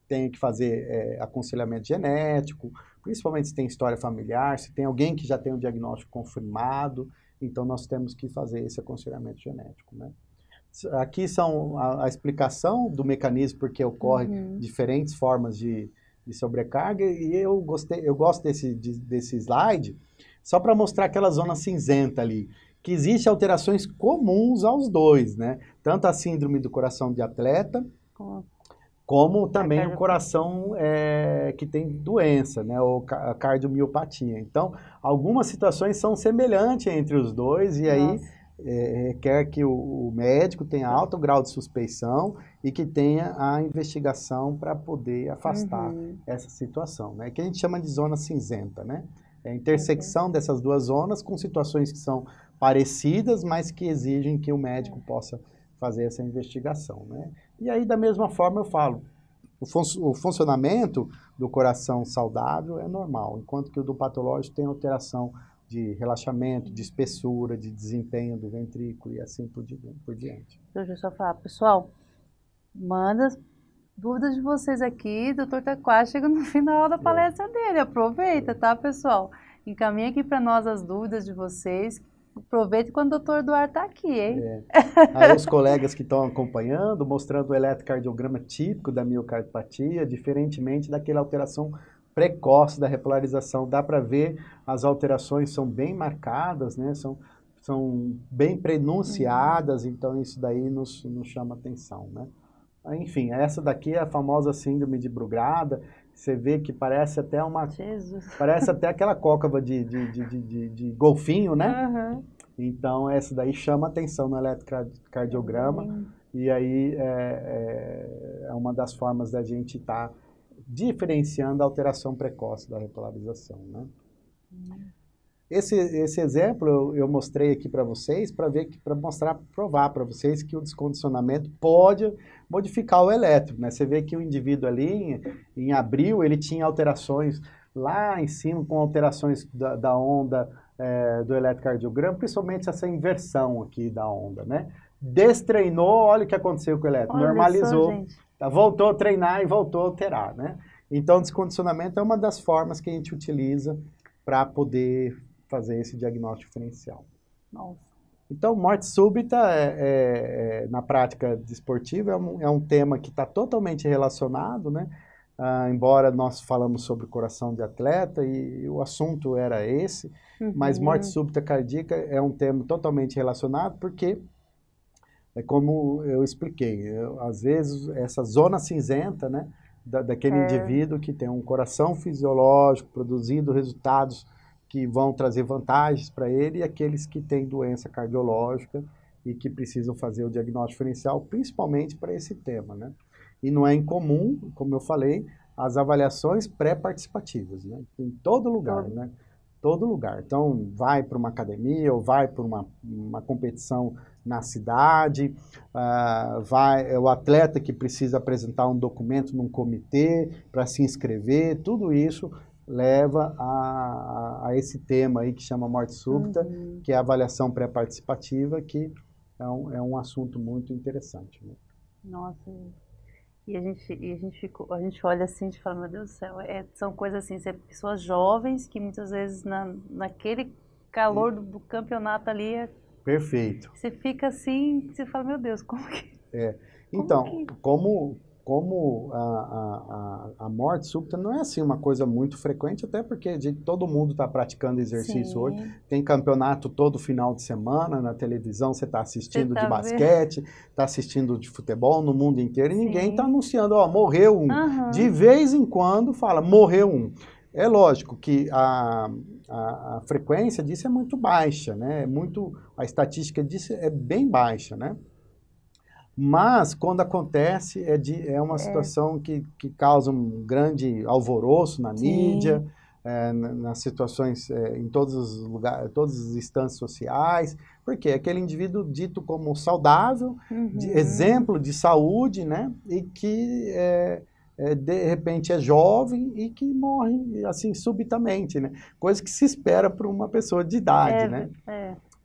tenha que fazer aconselhamento genético, principalmente se tem história familiar, se tem alguém que já tem um diagnóstico confirmado, então nós temos que fazer esse aconselhamento genético, né? Aqui são a explicação do mecanismo porque ocorre diferentes formas de sobrecarga, e eu gosto desse slide só para mostrar aquela zona cinzenta ali, que existem alterações comuns aos dois, né? Tanto a síndrome do coração de atleta, como também o coração que tem doença, né? Ou a cardiomiopatia. Então, algumas situações são semelhantes entre os dois, e aí requer que o médico tenha alto grau de suspeição e que tenha a investigação para poder afastar essa situação, né? Que a gente chama de zona cinzenta, né? É a intersecção dessas duas zonas com situações que são parecidas, mas que exigem que o médico possa fazer essa investigação, né? E aí, da mesma forma, eu falo, o funcionamento do coração saudável é normal, enquanto que o do patológico tem alteração de relaxamento, de espessura, de desempenho do ventrículo e assim por diante. Deixa eu só falar, pessoal, manda dúvidas de vocês aqui, o doutor tá quase chegando no final da palestra dele, aproveita, tá, pessoal? Encaminha aqui para nós as dúvidas de vocês, aproveita quando o doutor Eduardo tá aqui, hein? Aí os colegas que estão acompanhando, mostrando o eletrocardiograma típico da miocardiopatia, diferentemente daquela alteração precoce da repolarização, dá para ver as alterações são bem marcadas, né? São bem prenunciadas, então isso daí nos chama atenção, né? Enfim, essa daqui é a famosa síndrome de Brugada. Você vê que parece até parece até aquela cócava de golfinho, né? Então, essa daí chama atenção no eletrocardiograma. E aí é uma das formas da gente estar diferenciando a alteração precoce da repolarização, né? Esse exemplo eu mostrei aqui para vocês para provar para vocês que o descondicionamento pode modificar o eletro, né? Você vê que o indivíduo ali em abril ele tinha alterações lá em cima com alterações da onda do eletrocardiograma, principalmente essa inversão aqui da onda, né? Destreinou, olha o que aconteceu com o eletro, normalizou, voltou a treinar e voltou a alterar, né? Então, descondicionamento é uma das formas que a gente utiliza para poder fazer esse diagnóstico diferencial. Nossa. Então, morte súbita, na prática desportiva, é um tema que está totalmente relacionado, né? Embora nós falamos sobre o coração de atleta e o assunto era esse, mas morte súbita cardíaca é um tema totalmente relacionado porque, é como eu expliquei, às vezes essa zona cinzenta, né, daquele indivíduo que tem um coração fisiológico produzindo resultados que vão trazer vantagens para ele e aqueles que têm doença cardiológica e que precisam fazer o diagnóstico diferencial, principalmente para esse tema, né? E não é incomum, como eu falei, as avaliações pré-participativas, né? Em todo lugar, né? Todo lugar. Então, vai para uma academia ou vai para uma competição na cidade, o atleta que precisa apresentar um documento num comitê para se inscrever, tudo isso leva a esse tema aí que chama morte súbita, que é a avaliação pré-participativa, que é um assunto muito interessante, né? Nossa, e a gente olha assim e fala, meu Deus do céu, são coisas assim, pessoas jovens que muitas vezes naquele calor do campeonato ali, perfeito. Você fica assim, você fala, meu Deus, como que... Então, como a morte súbita não é assim uma coisa muito frequente, até porque todo mundo está praticando exercício hoje. Tem campeonato todo final de semana na televisão, você está assistindo de basquete, está assistindo de futebol no mundo inteiro e ninguém está anunciando, ó, morreu um. De vez em quando fala, morreu um. É lógico que a frequência disso é muito baixa, né? A estatística disso é bem baixa, né? Mas, quando acontece, é uma situação que causa um grande alvoroço na mídia, nas situações, em todos os lugares, todas as instâncias sociais, porque aquele indivíduo dito como saudável, exemplo de saúde, né? E que, de repente, é jovem e que morre, assim, subitamente, né? Coisa que se espera para uma pessoa de idade, né?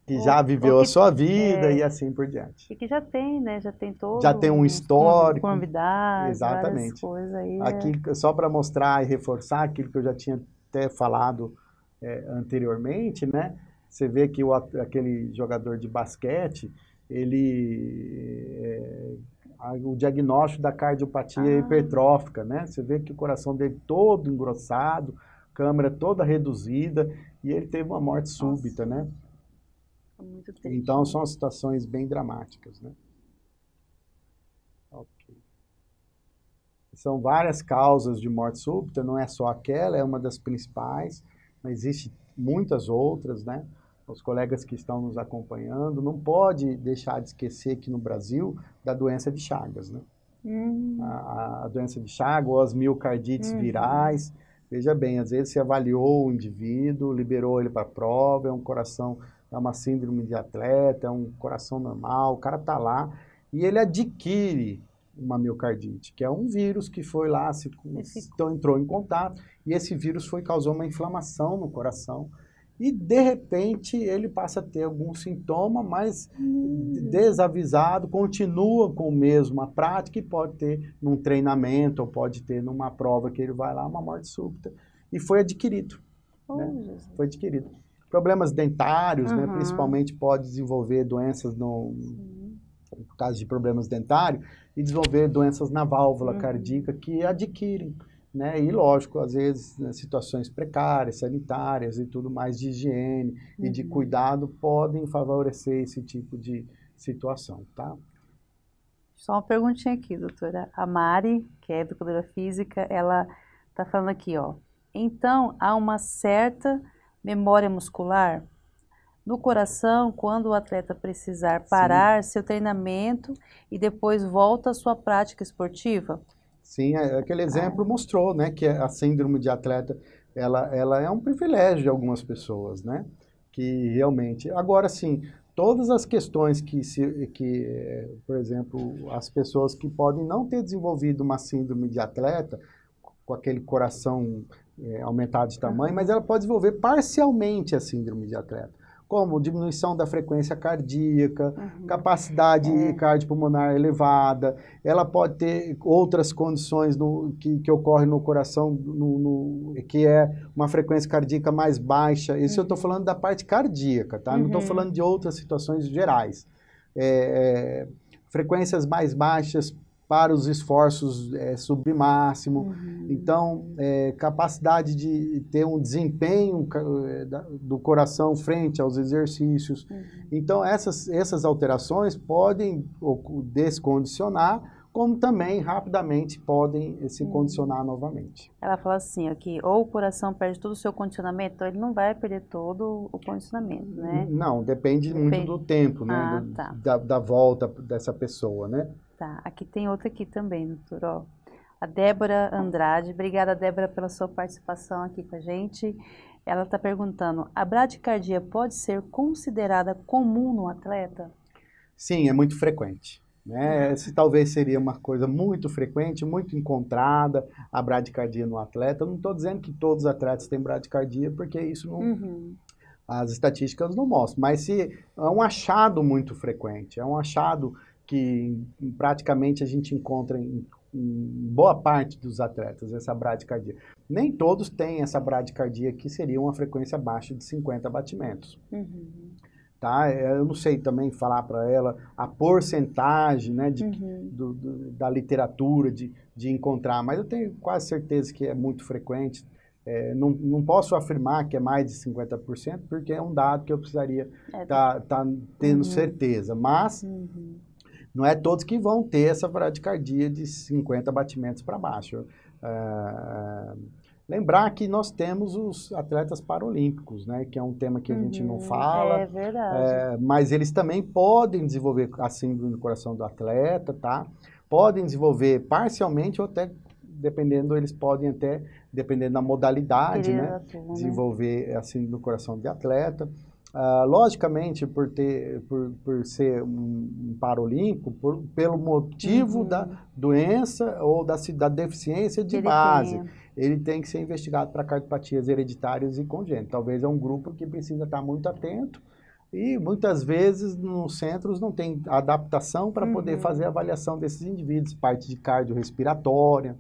Que já viveu a sua vida e assim por diante. E que já tem, né? Já tem todo... Já tem um histórico. Convidado, exatamente. Várias coisas aí. Aqui, só para mostrar e reforçar aquilo que eu já tinha até falado anteriormente, né? Você vê que aquele jogador de basquete, o diagnóstico da cardiopatia hipertrófica, né? Você vê que o coração dele todo engrossado, câmara toda reduzida, e ele teve uma morte súbita, né? Muito triste, então, são situações bem dramáticas, né? Ok. São várias causas de morte súbita, não é só aquela, é uma das principais, mas existem muitas outras, né? os colegas que estão nos acompanhando, não pode deixar de esquecer que no Brasil, da doença de Chagas, né? A doença de Chagas ou as miocardites virais. Veja bem, às vezes você avaliou o indivíduo, liberou ele para a prova, é um coração, é uma síndrome de atleta, é um coração normal, o cara está lá e ele adquire uma miocardite, que é um vírus que foi lá, então entrou em contato, e esse vírus causou uma inflamação no coração, e de repente ele passa a ter algum sintoma, mas desavisado, continua com o mesmo a prática e pode ter num treinamento, ou pode ter numa prova que ele vai lá, uma morte súbita, e foi adquirido. Né? Foi adquirido. Problemas dentários, né? Principalmente pode desenvolver doenças no caso de problemas dentários, e desenvolver doenças na válvula cardíaca que adquirem, né? E lógico, às vezes, né, situações precárias, sanitárias e tudo mais de higiene e de cuidado podem favorecer esse tipo de situação, tá? Só uma perguntinha aqui, doutora. A Mari, que é educadora física, ela está falando aqui, ó. Então, há uma certa memória muscular no coração quando o atleta precisar parar seu treinamento e depois volta à sua prática esportiva? Sim, aquele exemplo mostrou, né, que a síndrome de atleta, ela é um privilégio de algumas pessoas, né, que realmente... Agora, sim, todas as questões por exemplo, as pessoas que podem não ter desenvolvido uma síndrome de atleta, com aquele coração aumentado de tamanho, mas ela pode desenvolver parcialmente a síndrome de atleta, como diminuição da frequência cardíaca, capacidade cardiopulmonar elevada, ela pode ter outras condições que ocorrem no coração, que é uma frequência cardíaca mais baixa. Isso eu estou falando da parte cardíaca, tá? Não estou falando de outras situações gerais. Frequências mais baixas para os esforços submáximo. Então, capacidade de ter um desempenho do coração frente aos exercícios. Então, essas alterações podem descondicionar, como também rapidamente podem se condicionar novamente. Ela fala assim, aqui, ou o coração perde todo o seu condicionamento, então ele não vai perder todo o condicionamento, né? Não, depende muito do tempo, né? Da volta dessa pessoa, né? Tá, aqui tem outra aqui também, doutor, ó. A Débora Andrade, obrigada, Débora, pela sua participação aqui com a gente. Ela está perguntando, a bradicardia pode ser considerada comum no atleta? Sim, é muito frequente. Né? Esse talvez seria uma coisa muito frequente, muito encontrada, a bradicardia no atleta. Eu não estou dizendo que todos os atletas têm bradicardia, porque isso não... As estatísticas não mostram, mas é um achado muito frequente, é um achado que praticamente a gente encontra em boa parte dos atletas, essa bradicardia. Nem todos têm essa bradicardia, que seria uma frequência abaixo de 50 batimentos. Tá? Eu não sei também falar para ela a porcentagem, né, da literatura de encontrar, mas eu tenho quase certeza que é muito frequente. Não posso afirmar que é mais de 50%, porque é um dado que eu precisaria tá tendo certeza, mas... Não é todos que vão ter essa bradicardia de 50 batimentos para baixo. Lembrar que nós temos os atletas paralímpicos, né, que é um tema que a gente não fala. É verdade. Mas eles também podem desenvolver a síndrome do coração do atleta, tá? Podem desenvolver parcialmente ou até, dependendo da modalidade, né, desenvolver a síndrome do coração de atleta. Logicamente, por ser um paralímpico, pelo motivo da doença ou da deficiência de base, ele tem que ser investigado para cardiopatias hereditárias e congênitas. Talvez é um grupo que precisa estar muito atento e muitas vezes nos centros não tem adaptação para poder fazer a avaliação desses indivíduos, parte de cardiorrespiratória.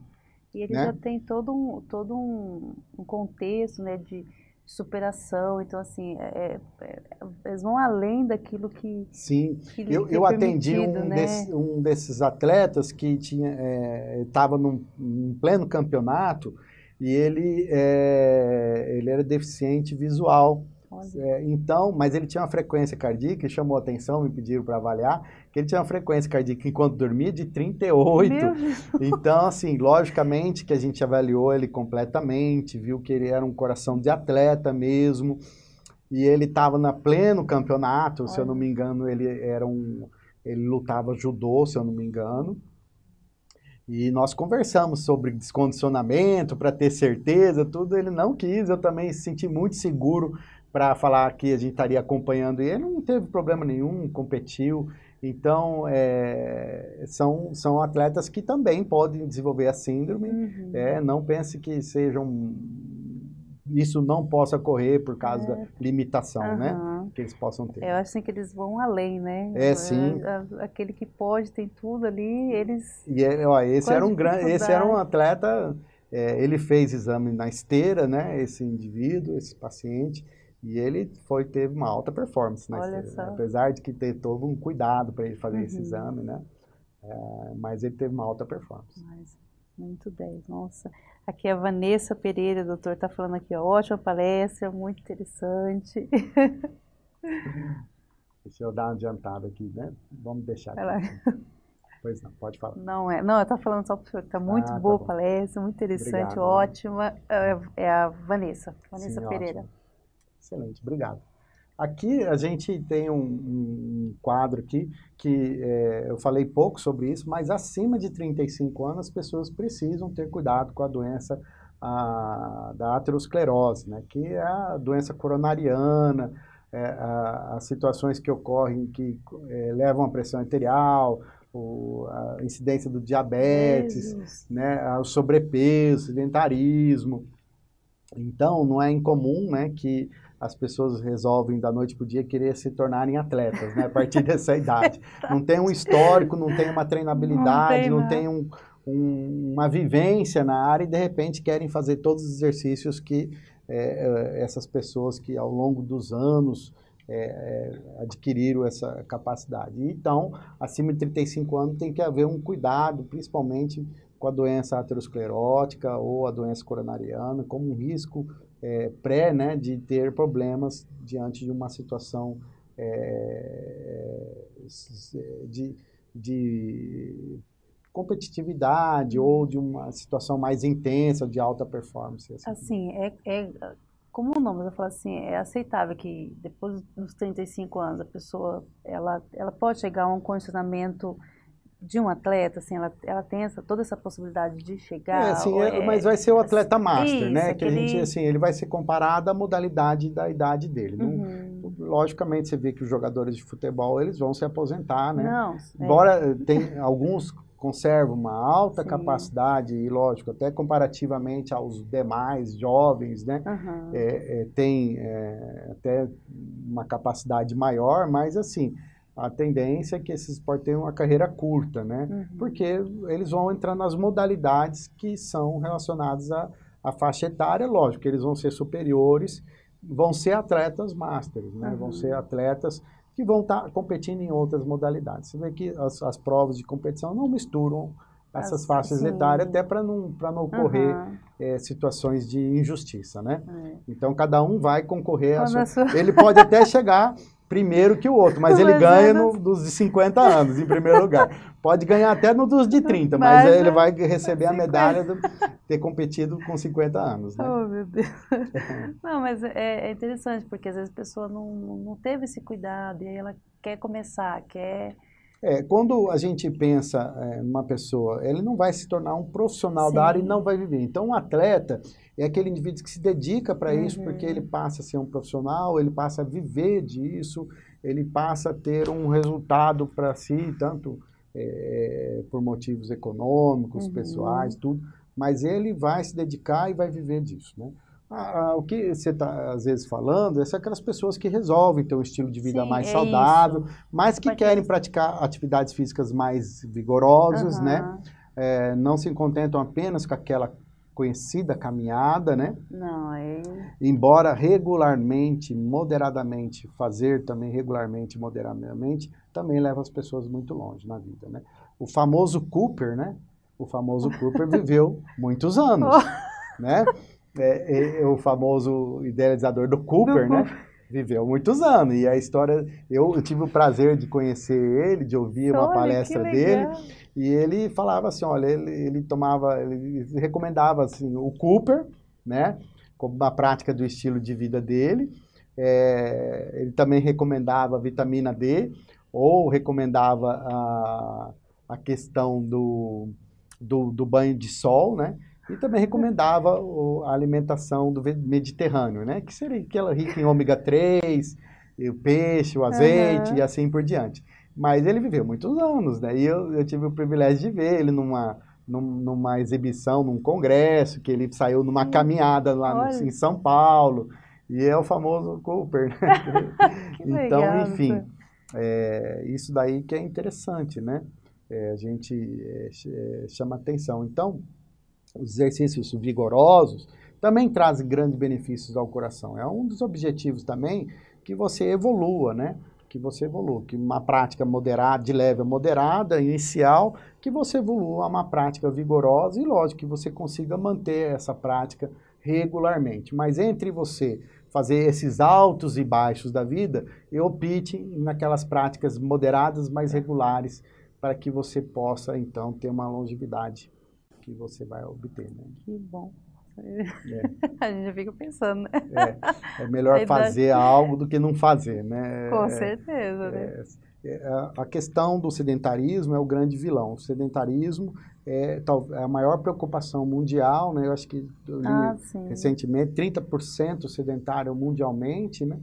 E ele já tem todo um contexto, né, de superação, então assim, eles vão além daquilo que... Sim, eu atendi um desses atletas que estava em pleno campeonato e ele era deficiente visual. Então, mas ele tinha uma frequência cardíaca, chamou a atenção, me pediram para avaliar, que ele tinha uma frequência cardíaca enquanto dormia de 38. Então, assim, logicamente que a gente avaliou ele completamente, viu que ele era um coração de atleta mesmo. e ele estava na pleno campeonato, se eu não Olha. me engano, ele lutava judô, se eu não me engano. E nós conversamos sobre descondicionamento, para ter certeza, tudo. Ele não quis, eu também me senti muito seguro para falar que a gente estaria acompanhando ele. Não teve problema nenhum, competiu. Então, são atletas que também podem desenvolver a síndrome. Uhum. Não pense que isso não possa ocorrer por causa da limitação, né? Que eles possam ter. Eu acho assim, que eles vão além, né? Sim. Aquele que pode, tem tudo ali, eles... Esse era um atleta, ele fez exame na esteira, né? Esse indivíduo, esse paciente, e ele teve uma alta performance na Olha esteira. só. Apesar de que ter todo um cuidado para ele fazer esse exame, né? Mas ele teve uma alta performance. Muito 10, nossa. Aqui a Vanessa Pereira, doutor, está falando aqui, ó, ótima palestra, muito interessante. Deixa eu dar uma adiantada aqui, né? Vamos deixar aqui. Pois não, pode falar. Não, eu estou falando só para o senhor, está muito boa a palestra, muito interessante, obrigado, ótima. É a Vanessa Sim, Pereira. Ótimo. Excelente, obrigado. Aqui a gente tem um quadro aqui que eu falei pouco sobre isso, mas acima de 35 anos as pessoas precisam ter cuidado com a doença da aterosclerose, né, que é a doença coronariana, as situações que ocorrem que levam à pressão arterial, a incidência do diabetes, né, o sobrepeso, sedentarismo. Então, não é incomum, né, que as pessoas resolvem da noite para o dia querer se tornarem atletas, né, a partir dessa idade. Não tem um histórico, não tem uma treinabilidade, não tem uma vivência na área e, de repente, querem fazer todos os exercícios que essas pessoas que, ao longo dos anos, adquiriram essa capacidade. Então, acima de 35 anos, tem que haver um cuidado, principalmente com a doença aterosclerótica ou a doença coronariana, como um risco pré, né, de ter problemas diante de uma situação de competitividade ou de uma situação mais intensa, de alta performance. Assim, como o nome, eu falo assim, é aceitável que depois dos 35 anos a pessoa, ela pode chegar a um condicionamento de um atleta, assim, ela tem toda essa possibilidade de chegar... mas vai ser o atleta master, isso, né? Que a gente, assim, ele vai ser comparado à modalidade da idade dele. Não, logicamente, você vê que os jogadores de futebol, eles vão se aposentar, né? Não, embora tem alguns conservam uma alta capacidade e, lógico, até comparativamente aos demais jovens, né? Tem até uma capacidade maior, mas, assim... A tendência é que esses esportes tenham uma carreira curta, né? Porque eles vão entrar nas modalidades que são relacionadas à faixa etária, lógico, que eles vão ser superiores, vão ser atletas masters, né? Vão ser atletas que vão estar competindo em outras modalidades. Você vê que as provas de competição não misturam essas faixas etárias, até para não ocorrer situações de injustiça, né? Então, cada um vai concorrer Ele pode até chegar primeiro que o outro, mas ele ganha dos de 50 anos, em primeiro lugar. Pode ganhar até no dos de 30, mas ele vai receber a medalha de ter competido com 50 anos, né? Oh, meu Deus. Não, mas é interessante, porque às vezes a pessoa não teve esse cuidado, e aí ela quer começar, quer... Quando a gente pensa numa pessoa, ele não vai se tornar um profissional da área e não vai viver. Então, um atleta é aquele indivíduo que se dedica para isso, porque ele passa a ser um profissional, ele passa a viver disso, ele passa a ter um resultado para si, tanto por motivos econômicos, pessoais, tudo, mas ele vai se dedicar e vai viver disso, né? O que você está, às vezes, falando, são aquelas pessoas que resolvem ter um estilo de vida mais saudável, mas que querem praticar atividades físicas mais vigorosas, né? Não se contentam apenas com aquela conhecida caminhada, né? Não, Embora regularmente, moderadamente, fazer também regularmente, moderadamente, também leva as pessoas muito longe na vida, né? O famoso Cooper, né? O famoso Cooper viveu muitos anos, né? O famoso idealizador do Cooper, né? Viveu muitos anos. E a história... Eu tive o prazer de conhecer ele, de ouvir uma palestra dele. E ele falava assim, olha, ele recomendava assim, o Cooper, né? Como uma prática do estilo de vida dele. Ele também recomendava vitamina D, ou recomendava a questão do banho de sol, né? E também recomendava a alimentação do Mediterrâneo, né? Que seria aquela rica em ômega 3, o peixe, o azeite e assim por diante. Mas ele viveu muitos anos, né? E eu tive o privilégio de ver ele numa exibição, num congresso, que ele saiu numa caminhada lá em São Paulo, e é o famoso Cooper, né? Que Então, legal, enfim, isso daí que é interessante, né? A gente chama atenção. Então, os exercícios vigorosos também trazem grandes benefícios ao coração. É um dos objetivos também que você evolua, né? Que você evolua, que uma prática moderada, de leve a moderada, inicial, que você evolua a uma prática vigorosa e, lógico, que você consiga manter essa prática regularmente. Mas entre você fazer esses altos e baixos da vida, eu opte naquelas práticas moderadas, mais regulares, para que você possa, então, ter uma longevidade que você vai obter, né? Que bom. A gente fica pensando, né? É melhor fazer algo do que não fazer, né? Com certeza, né? A questão do sedentarismo é o grande vilão. O sedentarismo é a maior preocupação mundial, né? Eu acho que eu li recentemente 30% sedentário mundialmente, né?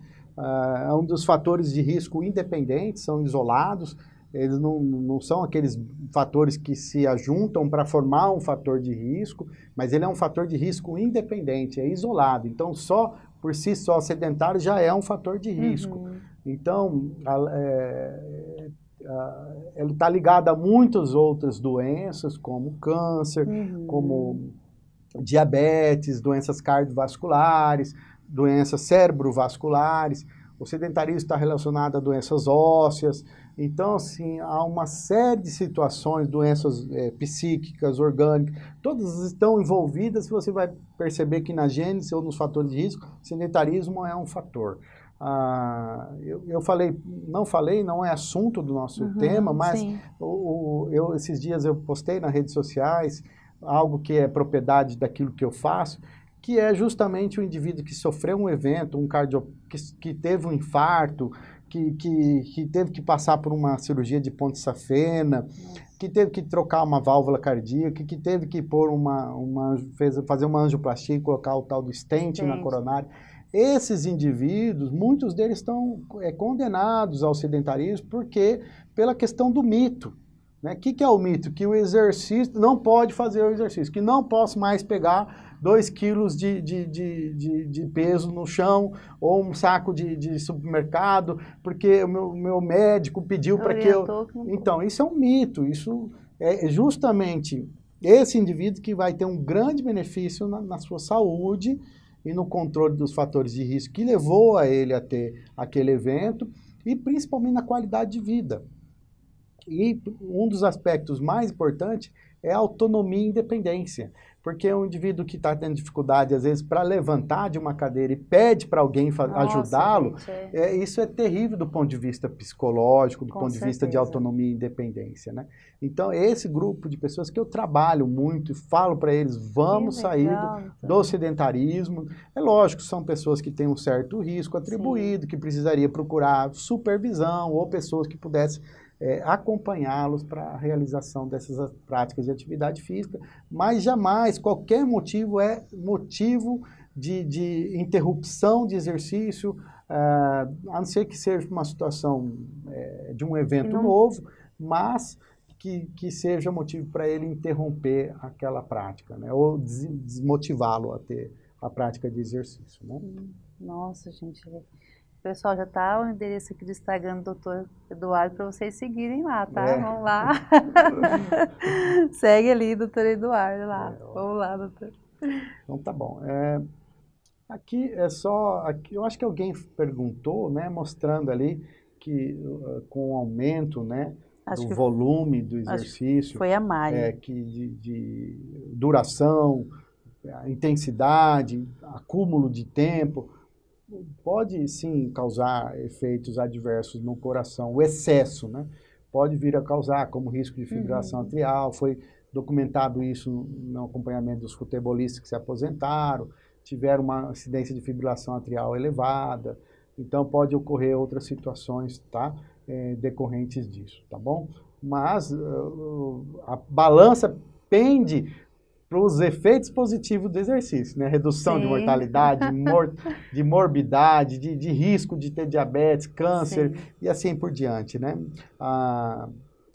É um dos fatores de risco independentes, são isolados. Eles não são aqueles fatores que se ajuntam para formar um fator de risco, mas ele é um fator de risco independente, é isolado. Então, só por si só, sedentário já é um fator de risco. Então, ele está ligado a muitas outras doenças, como câncer, como diabetes, doenças cardiovasculares, doenças cerebrovasculares. O sedentarismo está relacionado a doenças ósseas. Então, assim, há uma série de situações, doenças psíquicas, orgânicas, todas estão envolvidas. Você vai perceber que na gênese ou nos fatores de risco, o sedentarismo é um fator. Não é assunto do nosso tema, mas esses dias eu postei nas redes sociais algo que é propriedade daquilo que eu faço, que é justamente o indivíduo que sofreu um evento, que teve um infarto, que teve que passar por uma cirurgia de ponte safena, que teve que trocar uma válvula cardíaca, que teve que fazer uma angioplastia e colocar o tal do stent na coronária. Esses indivíduos, muitos deles estão condenados ao sedentarismo pela questão do mito. O que é o mito? Que o exercício, não pode fazer o exercício, que não posso mais pegar 2 quilos de peso no chão ou um saco de supermercado, porque o meu médico pediu para que eu... Então, isso é um mito, isso é justamente esse indivíduo que vai ter um grande benefício na sua saúde e no controle dos fatores de risco que levou a ele a ter aquele evento e principalmente na qualidade de vida. E um dos aspectos mais importantes é a autonomia e independência. Porque um indivíduo que está tendo dificuldade, às vezes, para levantar de uma cadeira e pede para alguém ajudá-lo, isso é terrível do ponto de vista psicológico, do ponto de vista de autonomia e independência, né? Então, esse grupo de pessoas que eu trabalho muito e falo para eles, vamos sair do sedentarismo. É lógico, são pessoas que têm um certo risco atribuído, que precisaria procurar supervisão ou pessoas que pudessem acompanhá-los para a realização dessas práticas de atividade física, mas jamais qualquer motivo é motivo de interrupção de exercício, a não ser que seja uma situação de um evento novo, mas que seja motivo para ele interromper aquela prática, né? Ou desmotivá-lo a ter a prática de exercício, né? Nossa, gente... Pessoal, já tá o endereço aqui do Instagram do Dr. Eduardo para vocês seguirem lá, tá? Vamos lá. Segue ali, Dr. Eduardo, lá. Vamos lá, doutor. Então tá bom. Aqui é só... eu acho que alguém perguntou, né? Mostrando ali que com o aumento, né? Do volume do exercício. Foi a Mari. De duração, intensidade, acúmulo de tempo... Pode sim causar efeitos adversos no coração, o excesso, né? Pode vir a causar, como risco de fibrilação atrial, foi documentado isso no acompanhamento dos futebolistas que se aposentaram, tiveram uma incidência de fibrilação atrial elevada, Então pode ocorrer outras situações, tá? Decorrentes disso, tá bom? Mas a balança pende para os efeitos positivos do exercício, né? Redução de mortalidade, de morbidade, de risco de ter diabetes, câncer e assim por diante, né?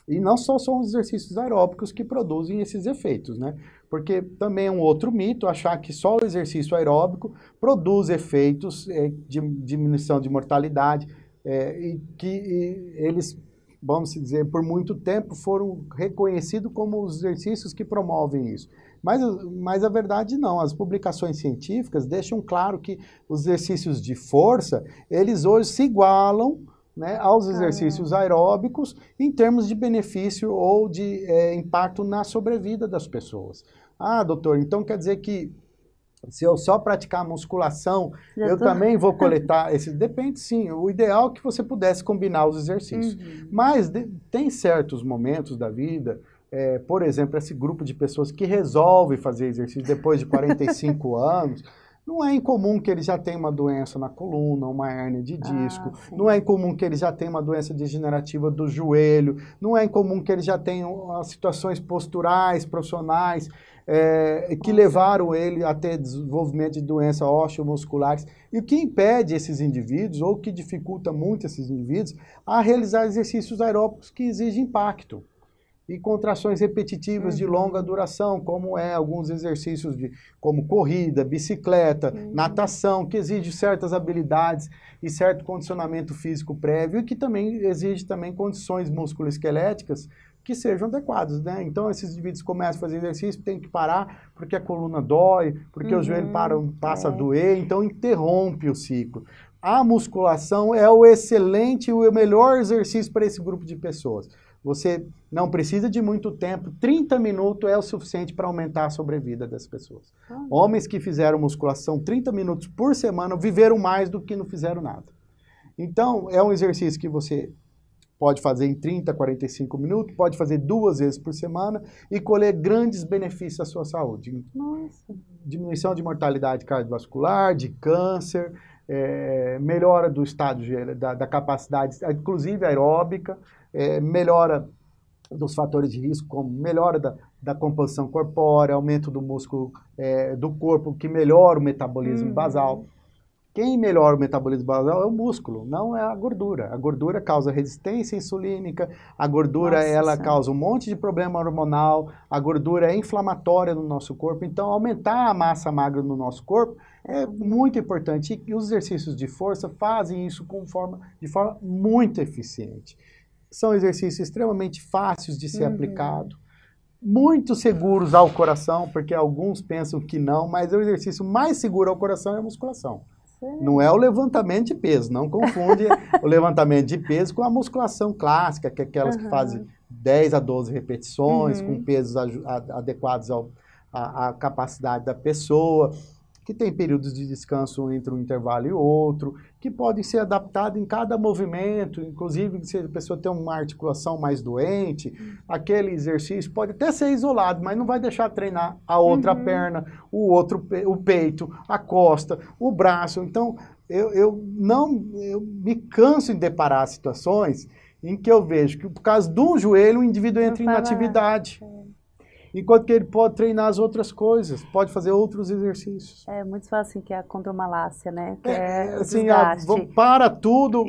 E não só são os exercícios aeróbicos que produzem esses efeitos, né? Porque também é um outro mito achar que só o exercício aeróbico produz efeitos de diminuição de mortalidade e que eles, vamos dizer, por muito tempo foram reconhecidos como os exercícios que promovem isso. Mas a verdade não, as publicações científicas deixam claro que os exercícios de força, eles hoje se igualam, né, aos exercícios aeróbicos em termos de benefício ou de impacto na sobrevida das pessoas. Ah, doutor, então quer dizer que se eu só praticar musculação, eu também vou coletar esse... Depende, sim. O ideal é que você pudesse combinar os exercícios. Mas tem certos momentos da vida, por exemplo, esse grupo de pessoas que resolve fazer exercício depois de 45 anos, não é incomum que ele já tenha uma doença na coluna, uma hérnia de disco, não é incomum que ele já tenha uma doença degenerativa do joelho, não é incomum que ele já tenha situações posturais, profissionais, que levaram ele a ter desenvolvimento de doenças osteomusculares. E o que impede esses indivíduos, ou que dificulta muito esses indivíduos, a realizar exercícios aeróbicos que exigem impacto. E contrações repetitivas de longa duração, como alguns exercícios como corrida, bicicleta, natação, que exigem certas habilidades e certo condicionamento físico prévio e que também exige condições musculoesqueléticas que sejam adequadas, né? Então, esses indivíduos começam a fazer exercício, tem que parar porque a coluna dói, porque o joelho passa a doer, então interrompe o ciclo. A musculação é o excelente e o melhor exercício para esse grupo de pessoas. Você não precisa de muito tempo, 30 minutos é o suficiente para aumentar a sobrevida das pessoas. Homens que fizeram musculação 30 minutos por semana viveram mais do que não fizeram nada. Então, é um exercício que você pode fazer em 30, 45 minutos, pode fazer 2 vezes por semana e colher grandes benefícios à sua saúde. Diminuição de mortalidade cardiovascular, de câncer, melhora do estado da capacidade, inclusive aeróbica, melhora dos fatores de risco, como melhora da composição corpórea, aumento do músculo do corpo, que melhora o metabolismo basal. Quem melhora o metabolismo basal é o músculo, não é a gordura. A gordura causa resistência insulínica, a gordura causa um monte de problema hormonal, a gordura é inflamatória no nosso corpo, então aumentar a massa magra no nosso corpo é muito importante. E os exercícios de força fazem isso de forma muito eficiente. São exercícios extremamente fáceis de ser aplicado, muito seguros ao coração, porque alguns pensam que não, mas o exercício mais seguro ao coração é a musculação. Não é o levantamento de peso, não confunde o levantamento de peso com a musculação clássica, que é aquelas que fazem 10 a 12 repetições, com pesos adequados à capacidade da pessoa, que tem períodos de descanso entre um intervalo e outro, que podem ser adaptados em cada movimento, inclusive se a pessoa tem uma articulação mais doente, aquele exercício pode até ser isolado, mas não vai deixar treinar a outra perna, o peito, a costa, o braço. Então, eu me canso em deparar situações em que eu vejo que por causa de um joelho o indivíduo entra em inatividade. Enquanto que ele pode treinar as outras coisas, pode fazer outros exercícios. É muito fácil, que é a condromalácia, né? Que assim, para tudo,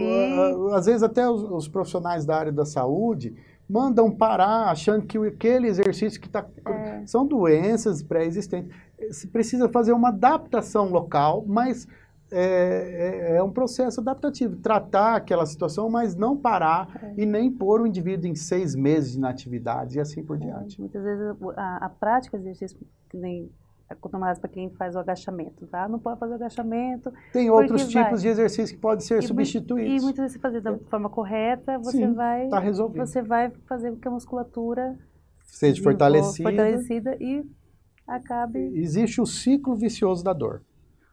às vezes até os profissionais da área da saúde mandam parar, achando que aquele exercício que está... São doenças pré-existentes. Você precisa fazer uma adaptação local, mas é um processo adaptativo. Tratar aquela situação, mas não parar e nem pôr o indivíduo em 6 meses de inatividade e assim por diante. Muitas vezes a prática de exercício, que nem acostumado para quem faz o agachamento, tá? Não pode fazer o agachamento. Tem outros tipos de exercício que podem ser substituídos. E muitas vezes, se fazer da forma correta, você vai fazer com que a musculatura seja fortalecida e acabe... Existe o ciclo vicioso da dor.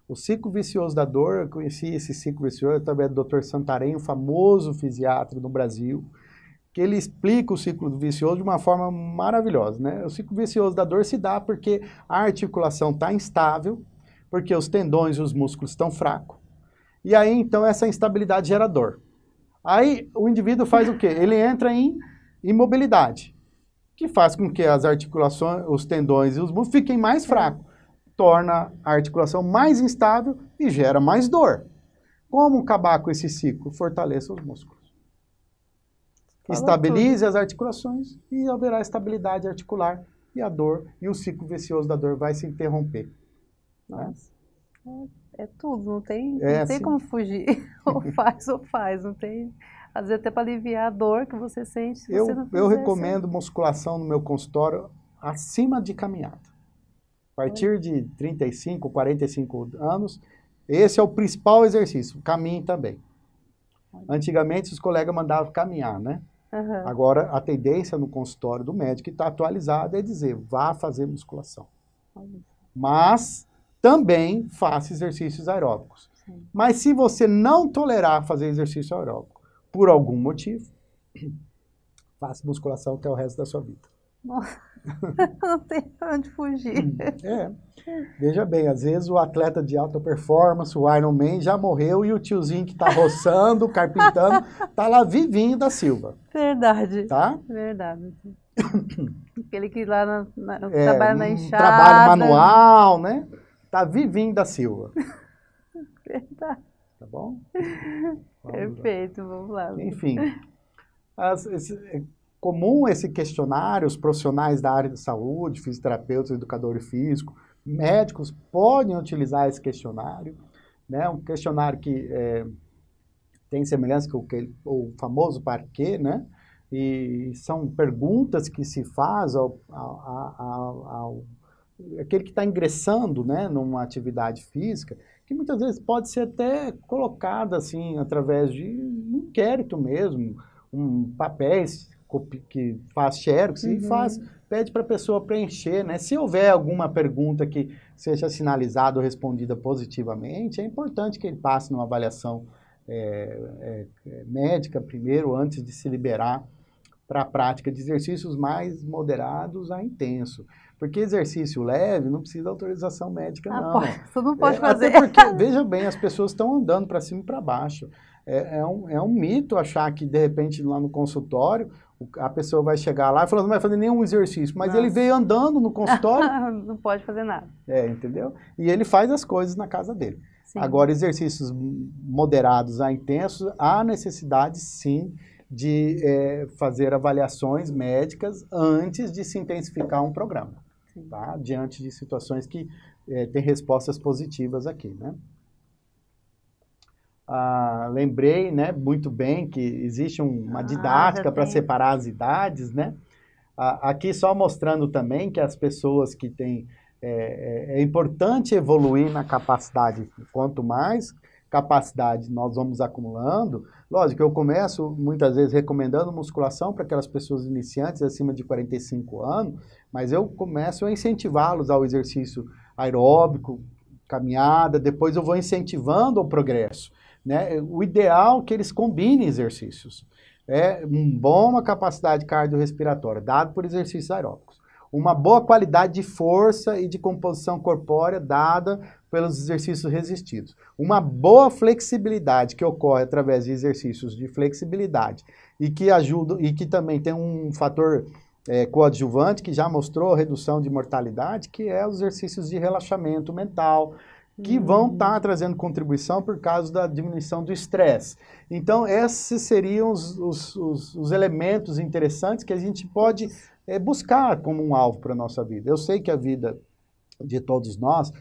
O ciclo vicioso da dor, eu conheci esse ciclo vicioso através do Dr. Santarém, um famoso fisiatra no Brasil, que ele explica o ciclo vicioso de uma forma maravilhosa, né? O ciclo vicioso da dor se dá porque a articulação está instável, porque os tendões e os músculos estão fracos, E aí, então, essa instabilidade gera dor. Aí, o indivíduo faz o quê? Ele entra em imobilidade, que faz com que as articulações, os tendões e os músculos fiquem mais fracos. Torna a articulação mais instável e gera mais dor. Como acabar com esse ciclo? Fortaleça os músculos. Estabilize as articulações e haverá estabilidade articular e a dor, e o ciclo vicioso da dor vai se interromper. Nossa, é tudo, não tem assim. como fugir. Ou faz, não tem. Às vezes até para aliviar a dor que você sente. Se você não fizer, eu recomendo musculação no meu consultório acima de caminhada. A partir de 35, 45 anos, esse é o principal exercício. Caminhe também. Antigamente, os colegas mandavam caminhar, né? Uhum. Agora, a tendência no consultório do médico que está atualizada é dizer, vá fazer musculação. Mas também faça exercícios aeróbicos. Sim. Mas se você não tolerar fazer exercício aeróbico por algum motivo, faça musculação até o resto da sua vida. Nossa, não tem pra onde fugir. Veja bem, às vezes o atleta de alta performance, o Ironman, já morreu e o tiozinho que está roçando, carpintando, está lá vivinho da Silva. Verdade. Tá? Verdade. Aquele que lá trabalha na enxada. Trabalho manual, né? Está vivinho da Silva. Verdade. Tá bom? Perfeito, vamos lá. Enfim, é comum esse questionário, os profissionais da área de saúde, fisioterapeutas, educadores físicos, médicos podem utilizar esse questionário, né? Um questionário que tem semelhança com o famoso parquet, né? E são perguntas que se faz aquele que está ingressando, né, numa atividade física, que muitas vezes pode ser até colocada assim, através de um inquérito mesmo, papéis que faz xerox e pede para a pessoa preencher, né? Se houver alguma pergunta que seja sinalizada ou respondida positivamente, é importante que ele passe numa avaliação médica primeiro, antes de se liberar para a prática de exercícios mais moderados a intenso. Porque exercício leve não precisa de autorização médica, não. Você não pode fazer. Até porque, veja bem, as pessoas estão andando para cima e para baixo. É um mito achar que, de repente, lá no consultório, a pessoa vai chegar lá e falar, não vai fazer nenhum exercício. Mas ele veio andando no consultório. Não pode fazer nada. Entendeu? E ele faz as coisas na casa dele. Sim. Agora, exercícios moderados a intensos, há necessidade, sim, de fazer avaliações médicas antes de se intensificar um programa. Tá? Diante de situações que têm respostas positivas aqui, né? Lembrei, né, muito bem que existe uma didática para separar as idades, né? Aqui só mostrando também que as pessoas que têm... é importante evoluir na capacidade. Quanto mais capacidade nós vamos acumulando, lógico, eu começo muitas vezes recomendando musculação para aquelas pessoas iniciantes acima de 45 anos, mas eu começo a incentivá-los ao exercício aeróbico, caminhada, depois eu vou incentivando o progresso, né? O ideal é que eles combinem exercícios. Uma capacidade cardiorrespiratória, dado por exercícios aeróbicos. Uma boa qualidade de força e de composição corpórea dada pelos exercícios resistidos. Uma boa flexibilidade que ocorre através de exercícios de flexibilidade e que ajudam e que também tem um fator coadjuvante que já mostrou a redução de mortalidade, que é os exercícios de relaxamento mental, que vão estar trazendo contribuição por causa da diminuição do estresse. Então, esses seriam os elementos interessantes que a gente pode buscar como um alvo para a nossa vida. Eu sei que a vida de todos nós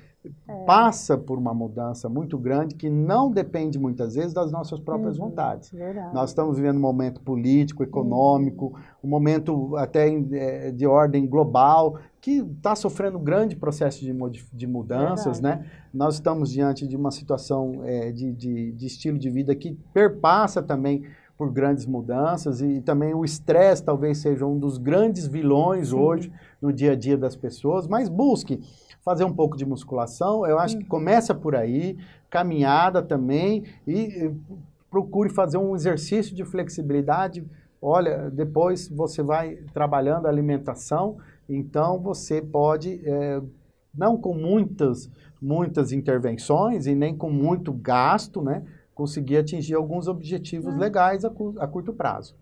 passa por uma mudança muito grande que não depende muitas vezes das nossas próprias vontades. Verdade. Nós estamos vivendo um momento político, econômico, um momento até de ordem global, que está sofrendo um grande processo de mudanças, né? Nós estamos diante de uma situação de estilo de vida que perpassa também por grandes mudanças e também o estresse talvez seja um dos grandes vilões hoje no dia a dia das pessoas, mas busque fazer um pouco de musculação, eu acho que começa por aí, caminhada também e procure fazer um exercício de flexibilidade. Olha, depois você vai trabalhando a alimentação, então você pode não com muitas intervenções e nem com muito gasto, né, conseguir atingir alguns objetivos legais a curto prazo.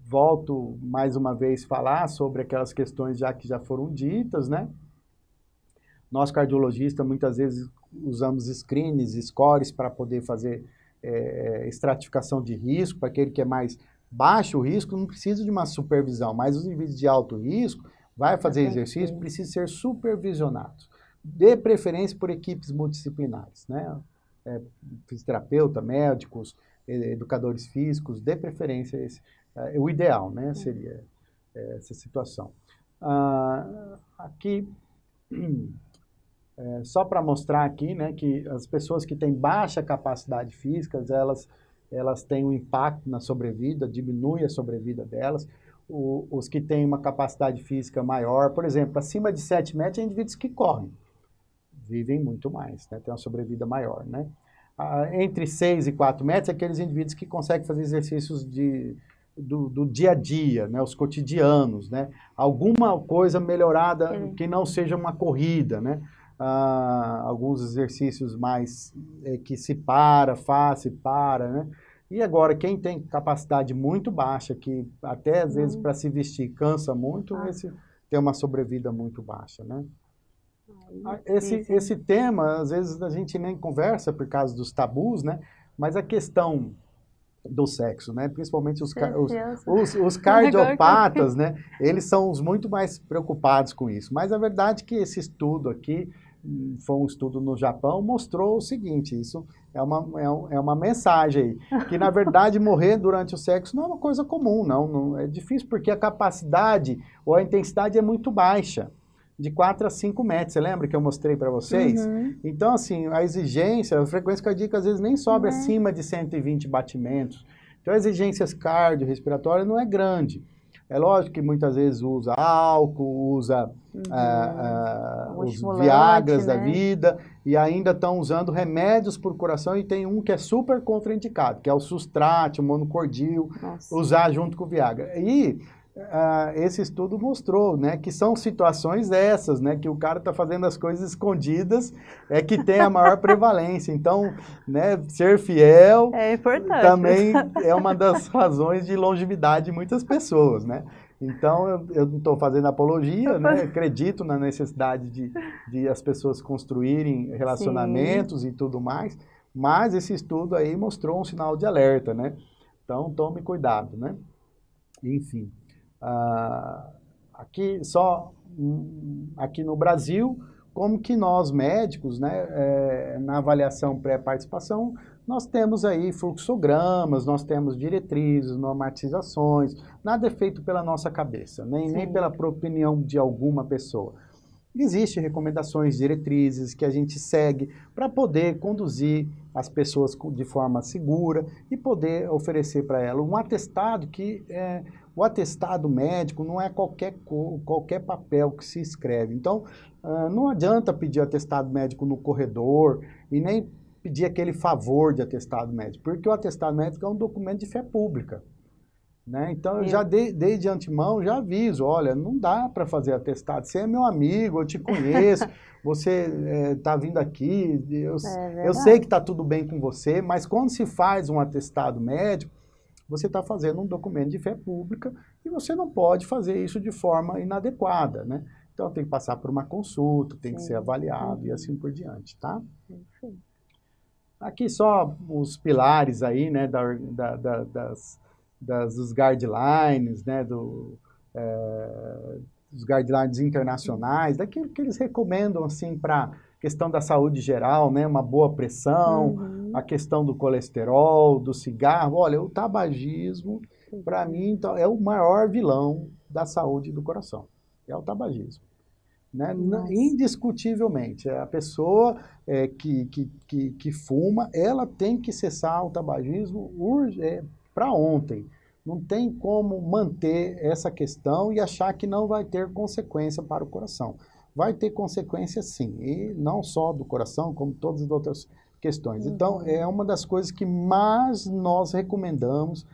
Volto mais uma vez a falar sobre aquelas questões que já foram ditas, né? Nós, cardiologistas, muitas vezes usamos screens, scores para poder fazer estratificação de risco, para aquele que é mais baixo risco, não precisa de uma supervisão, mas os indivíduos de alto risco, vai fazer exercício, precisa ser supervisionados, de preferência por equipes multidisciplinares, né? Fisioterapeuta, médicos, educadores físicos, de preferência o ideal, né? Seria essa situação. Aqui, só para mostrar aqui, né, que as pessoas que têm baixa capacidade física, elas têm um impacto na sobrevida, diminui a sobrevida delas. Os que têm uma capacidade física maior, por exemplo, acima de 7 metros, é indivíduos que correm, vivem muito mais, né, têm uma sobrevida maior, né? Entre 6 e 4 metros, aqueles indivíduos que conseguem fazer exercícios do dia a dia, né, os cotidianos, né, alguma coisa melhorada que não seja uma corrida, né, alguns exercícios mais que faz, né, e agora quem tem capacidade muito baixa, que até às vezes para se vestir cansa muito, esse tem uma sobrevida muito baixa, né. Esse tema, às vezes a gente nem conversa por causa dos tabus, né, mas a questão do sexo, né? Principalmente os cardiopatas, né? Eles são os muito mais preocupados com isso. Mas a verdade é que esse estudo aqui, foi um estudo no Japão, mostrou o seguinte, isso é uma mensagem aí, que na verdade morrer durante o sexo não é uma coisa comum, não é difícil, porque a capacidade ou a intensidade é muito baixa, de 4 a 5 metros, você lembra que eu mostrei para vocês? Então, assim, a exigência, a frequência cardíaca às vezes nem sobe acima de 120 batimentos. Então, as exigências cardiorrespiratórias não é grande. É lógico que muitas vezes usa álcool, usa os Viagras da vida, e ainda estão usando remédios por coração, e tem um que é super contraindicado, que é o Sustrate, o Monocordil, usar junto com o Viagra. E esse estudo mostrou, né, que são situações essas, né, que o cara está fazendo as coisas escondidas, que tem a maior prevalência. Então, né, ser fiel também é uma das razões de longevidade de muitas pessoas, né. Então, eu não estou fazendo apologia, né, acredito na necessidade de as pessoas construírem relacionamentos e tudo mais, mas esse estudo aí mostrou um sinal de alerta, né. Então, tome cuidado, né. Enfim. Aqui no Brasil, como que nós médicos, né, na avaliação pré-participação, nós temos aí fluxogramas, nós temos diretrizes, normatizações, nada é feito pela nossa cabeça, nem pela opinião de alguma pessoa. Existem recomendações, diretrizes que a gente segue para poder conduzir as pessoas de forma segura e poder oferecer para ela um atestado que o atestado médico não é qualquer papel que se escreve. Então, não adianta pedir atestado médico no corredor e nem pedir aquele favor de atestado médico, porque o atestado médico é um documento de fé pública. Né? Então, eu já desde antemão, já aviso, olha, não dá para fazer atestado, você é meu amigo, eu te conheço, você está vindo aqui, eu sei que está tudo bem com você, mas quando se faz um atestado médico, você está fazendo um documento de fé pública e você não pode fazer isso de forma inadequada, né? Então, tem que passar por uma consulta, tem que ser avaliado e assim por diante, tá? Aqui só os pilares aí, né, dos guidelines, né, dos guidelines internacionais, daquilo que eles recomendam, assim, para questão da saúde geral, né, uma boa pressão, a questão do colesterol, do cigarro. Olha, o tabagismo, para mim, então, é o maior vilão da saúde do coração, é o tabagismo. Né? Indiscutivelmente, a pessoa que fuma, ela tem que cessar o tabagismo para ontem. Não tem como manter essa questão e achar que não vai ter consequência para o coração. Vai ter consequência sim, e não só do coração, como todas as outras questões. Então, é uma das coisas que mais nós recomendamos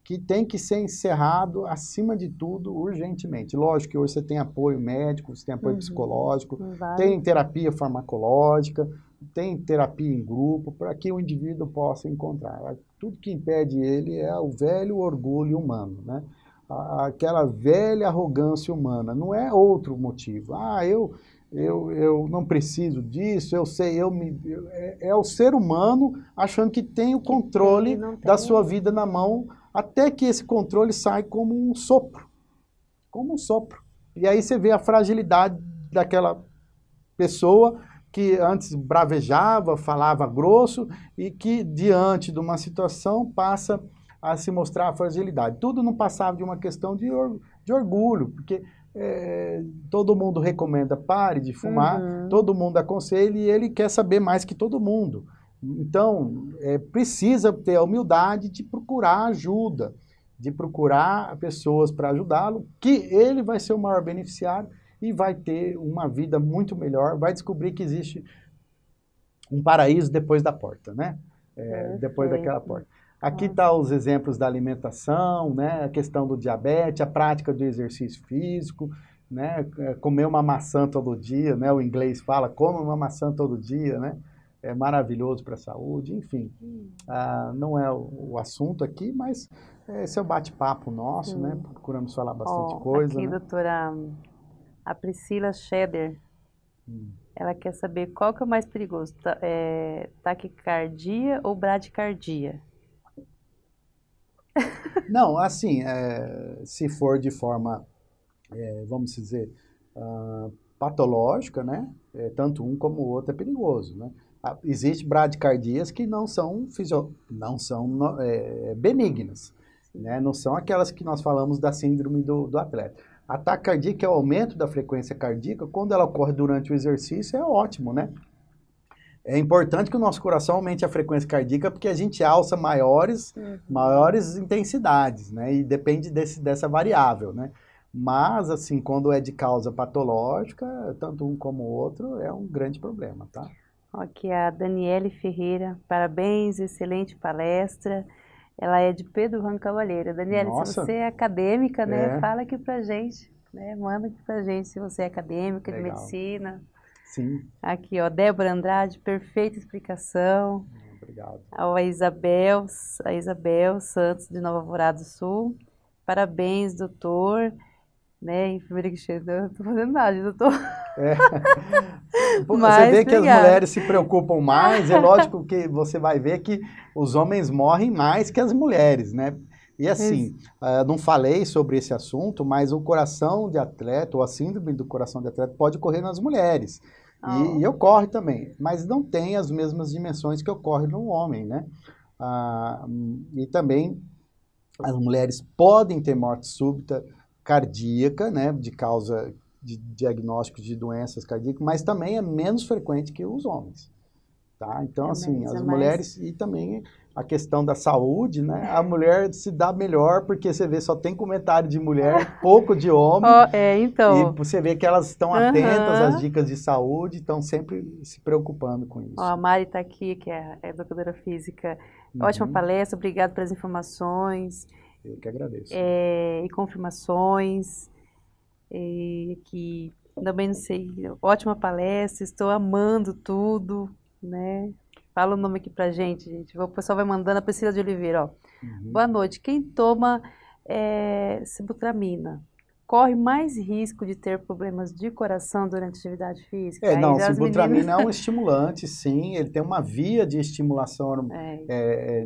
que tem que ser encerrado, acima de tudo, urgentemente. Lógico que hoje você tem apoio médico, você tem apoio psicológico, tem terapia farmacológica, tem terapia em grupo, para que o indivíduo possa encontrar. Tudo que impede ele é o velho orgulho humano, né? Aquela velha arrogância humana, não é outro motivo. Eu não preciso disso, eu sei, é o ser humano achando que tem o controle da sua vida na mão, até que esse controle sai como um sopro. Como um sopro. E aí você vê a fragilidade daquela pessoa que antes bravejava, falava grosso e que, diante de uma situação, passa a se mostrar a fragilidade. Tudo não passava de uma questão de orgulho, porque todo mundo recomenda pare de fumar, todo mundo aconselha e ele quer saber mais que todo mundo. Então, precisa ter a humildade de procurar ajuda, de procurar pessoas para ajudá-lo, que ele vai ser o maior beneficiário e vai ter uma vida muito melhor, vai descobrir que existe um paraíso depois da porta, né? Depois daquela porta. Aqui estão os exemplos da alimentação, né? A questão do diabetes, a prática do exercício físico, né? Comer uma maçã todo dia, né? O inglês fala, come uma maçã todo dia, né? É maravilhoso para a saúde, enfim. Não é o assunto aqui, mas esse é o bate-papo nosso, né? Procuramos falar bastante coisa. Aqui, né? doutora, a Priscila Scheder, ela quer saber qual que é o mais perigoso, taquicardia ou bradicardia? Não, assim, se for de forma, vamos dizer, patológica, né? Tanto um como o outro é perigoso, né? Existem bradicardias que não são benignas, né? Não são aquelas que nós falamos da síndrome do atleta. A taquicardia, que é o aumento da frequência cardíaca, quando ela ocorre durante o exercício, é ótimo, né? É importante que o nosso coração aumente a frequência cardíaca porque a gente alça maiores intensidades, né? E depende dessa variável, né? Mas, assim, quando é de causa patológica, tanto um como o outro, é um grande problema, tá? Aqui a Daniele Ferreira, parabéns, excelente palestra. Ela é de Pedro Juan Cavalheiro. Daniele, se você é acadêmica, né, fala aqui pra gente, né? Manda aqui pra gente se você é acadêmica de medicina. Sim. Aqui, ó, Débora Andrade, perfeita explicação. Obrigado. A Isabel Santos, de Nova Alvorada do Sul. Parabéns, doutor. Né, enfermeira que chega, não estou fazendo nada, doutor. Você vê que as mulheres se preocupam mais, é lógico que você vai ver que os homens morrem mais que as mulheres, né? E assim, não falei sobre esse assunto, mas o coração de atleta, ou a síndrome do coração de atleta, pode ocorrer nas mulheres. E ocorre também, mas não tem as mesmas dimensões que ocorre no homem, né? E também as mulheres podem ter morte súbita cardíaca, né, de causa de diagnósticos de doenças cardíacas, mas também é menos frequente que os homens, tá? Então, assim, as mulheres, e também a questão da saúde, né, a mulher se dá melhor, porque você vê, só tem comentário de mulher, pouco de homem, então. e você vê que elas estão atentas às dicas de saúde, estão sempre se preocupando com isso. A Mari está aqui, que é educadora física. Ótima palestra, obrigado pelas informações. Eu que agradeço. E confirmações, que também não sei, ótima palestra, estou amando tudo, né? Fala o nome aqui pra gente. O pessoal vai mandando, a Priscila de Oliveira, ó. Boa noite, quem toma sibutramina corre mais risco de ter problemas de coração durante a atividade física? Não, sibutramina é um estimulante, sim, ele tem uma via de estimulação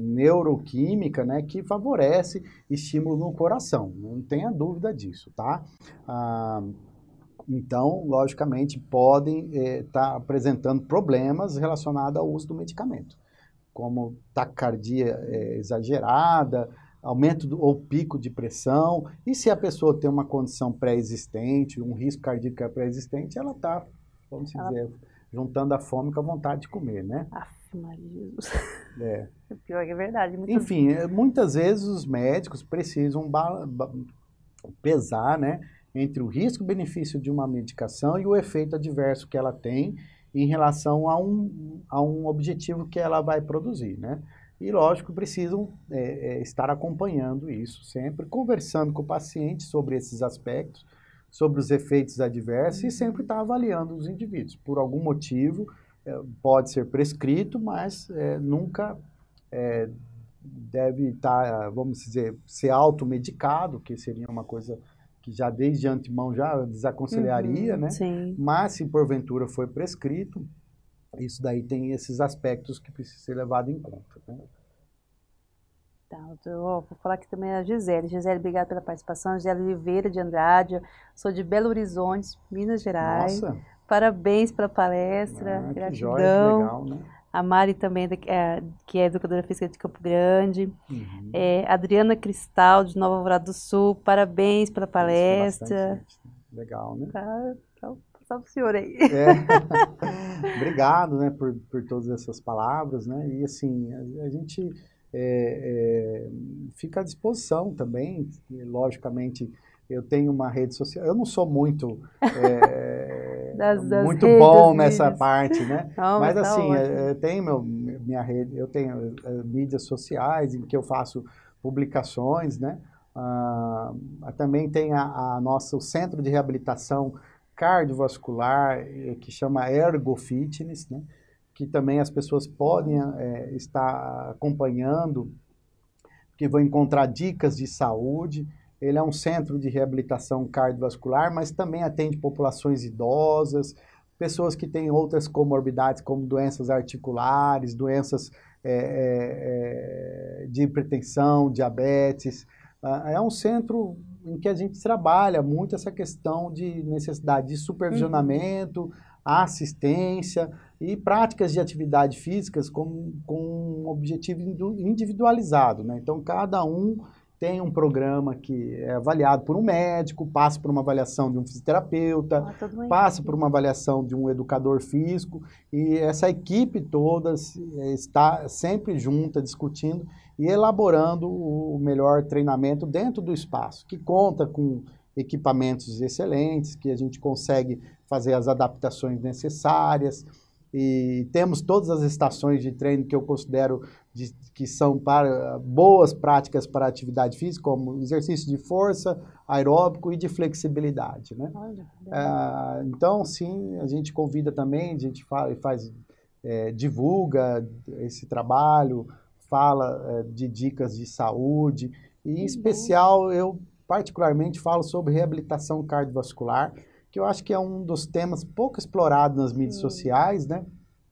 neuroquímica, né, que favorece estímulo no coração, não tenha dúvida disso, tá? Então, logicamente, podem estar apresentando problemas relacionados ao uso do medicamento, como taquicardia exagerada, aumento ou pico de pressão, e se a pessoa tem uma condição pré-existente, um risco cardíaco pré-existente, ela está, vamos dizer, juntando a fome com a vontade de comer, né? Maria Jesus. Pior que é verdade. Enfim, muitas vezes os médicos precisam pesar, né, entre o risco-benefício de uma medicação e o efeito adverso que ela tem em relação a um objetivo que ela vai produzir, né? E, lógico, precisam estar acompanhando isso sempre, conversando com o paciente sobre esses aspectos, sobre os efeitos adversos e sempre estar avaliando os indivíduos. Por algum motivo, pode ser prescrito, mas nunca deve estar, vamos dizer, ser automedicado, que seria uma coisa que já desde antemão já desaconselharia, né? Sim. Mas se porventura foi prescrito, isso daí tem esses aspectos que precisam ser levados em conta, né? Tá, vou falar aqui também a Gisele. Gisele, obrigada pela participação. Gisele Oliveira de Andrade, sou de Belo Horizonte, Minas Gerais. Nossa! Parabéns pela palestra, Que gratidão. joia, que legal, né? A Mari também, que é educadora física de Campo Grande. Uhum. Adriana Cristal, de Nova Alvorada do Sul, parabéns pela palestra. Legal, né? Tá só pro senhor aí. Obrigado, né, por todas essas palavras, né? E assim, a gente fica à disposição também, logicamente. Eu tenho uma rede social, eu não sou muito muito bom nessa parte, né? Não, mas tá assim, ótimo. eu tenho minha rede, eu tenho mídias sociais em que eu faço publicações, né? Também tem o Centro de Reabilitação Cardiovascular, que chama Ergo Fitness, né? Que também as pessoas podem estar acompanhando, que vão encontrar dicas de saúde. Ele é um centro de reabilitação cardiovascular, mas também atende populações idosas, pessoas que têm outras comorbidades, como doenças articulares, doenças de hipertensão, diabetes. É um centro em que a gente trabalha muito essa questão de necessidade de supervisionamento, assistência e práticas de atividade físicas com um objetivo individualizado, né? Então, cada um tem um programa que é avaliado por um médico, passa por uma avaliação de um fisioterapeuta, passa por uma avaliação de um educador físico, e essa equipe toda está sempre junta, discutindo e elaborando o melhor treinamento dentro do espaço, que conta com equipamentos excelentes, que a gente consegue fazer as adaptações necessárias, e temos todas as estações de treino que eu considero que são para boas práticas para atividade física, como exercício de força, aeróbico e de flexibilidade, né? Então, sim, a gente convida também, a gente divulga esse trabalho, fala de dicas de saúde, e em especial eu particularmente falo sobre reabilitação cardiovascular, que eu acho que é um dos temas pouco explorados nas mídias sociais, né?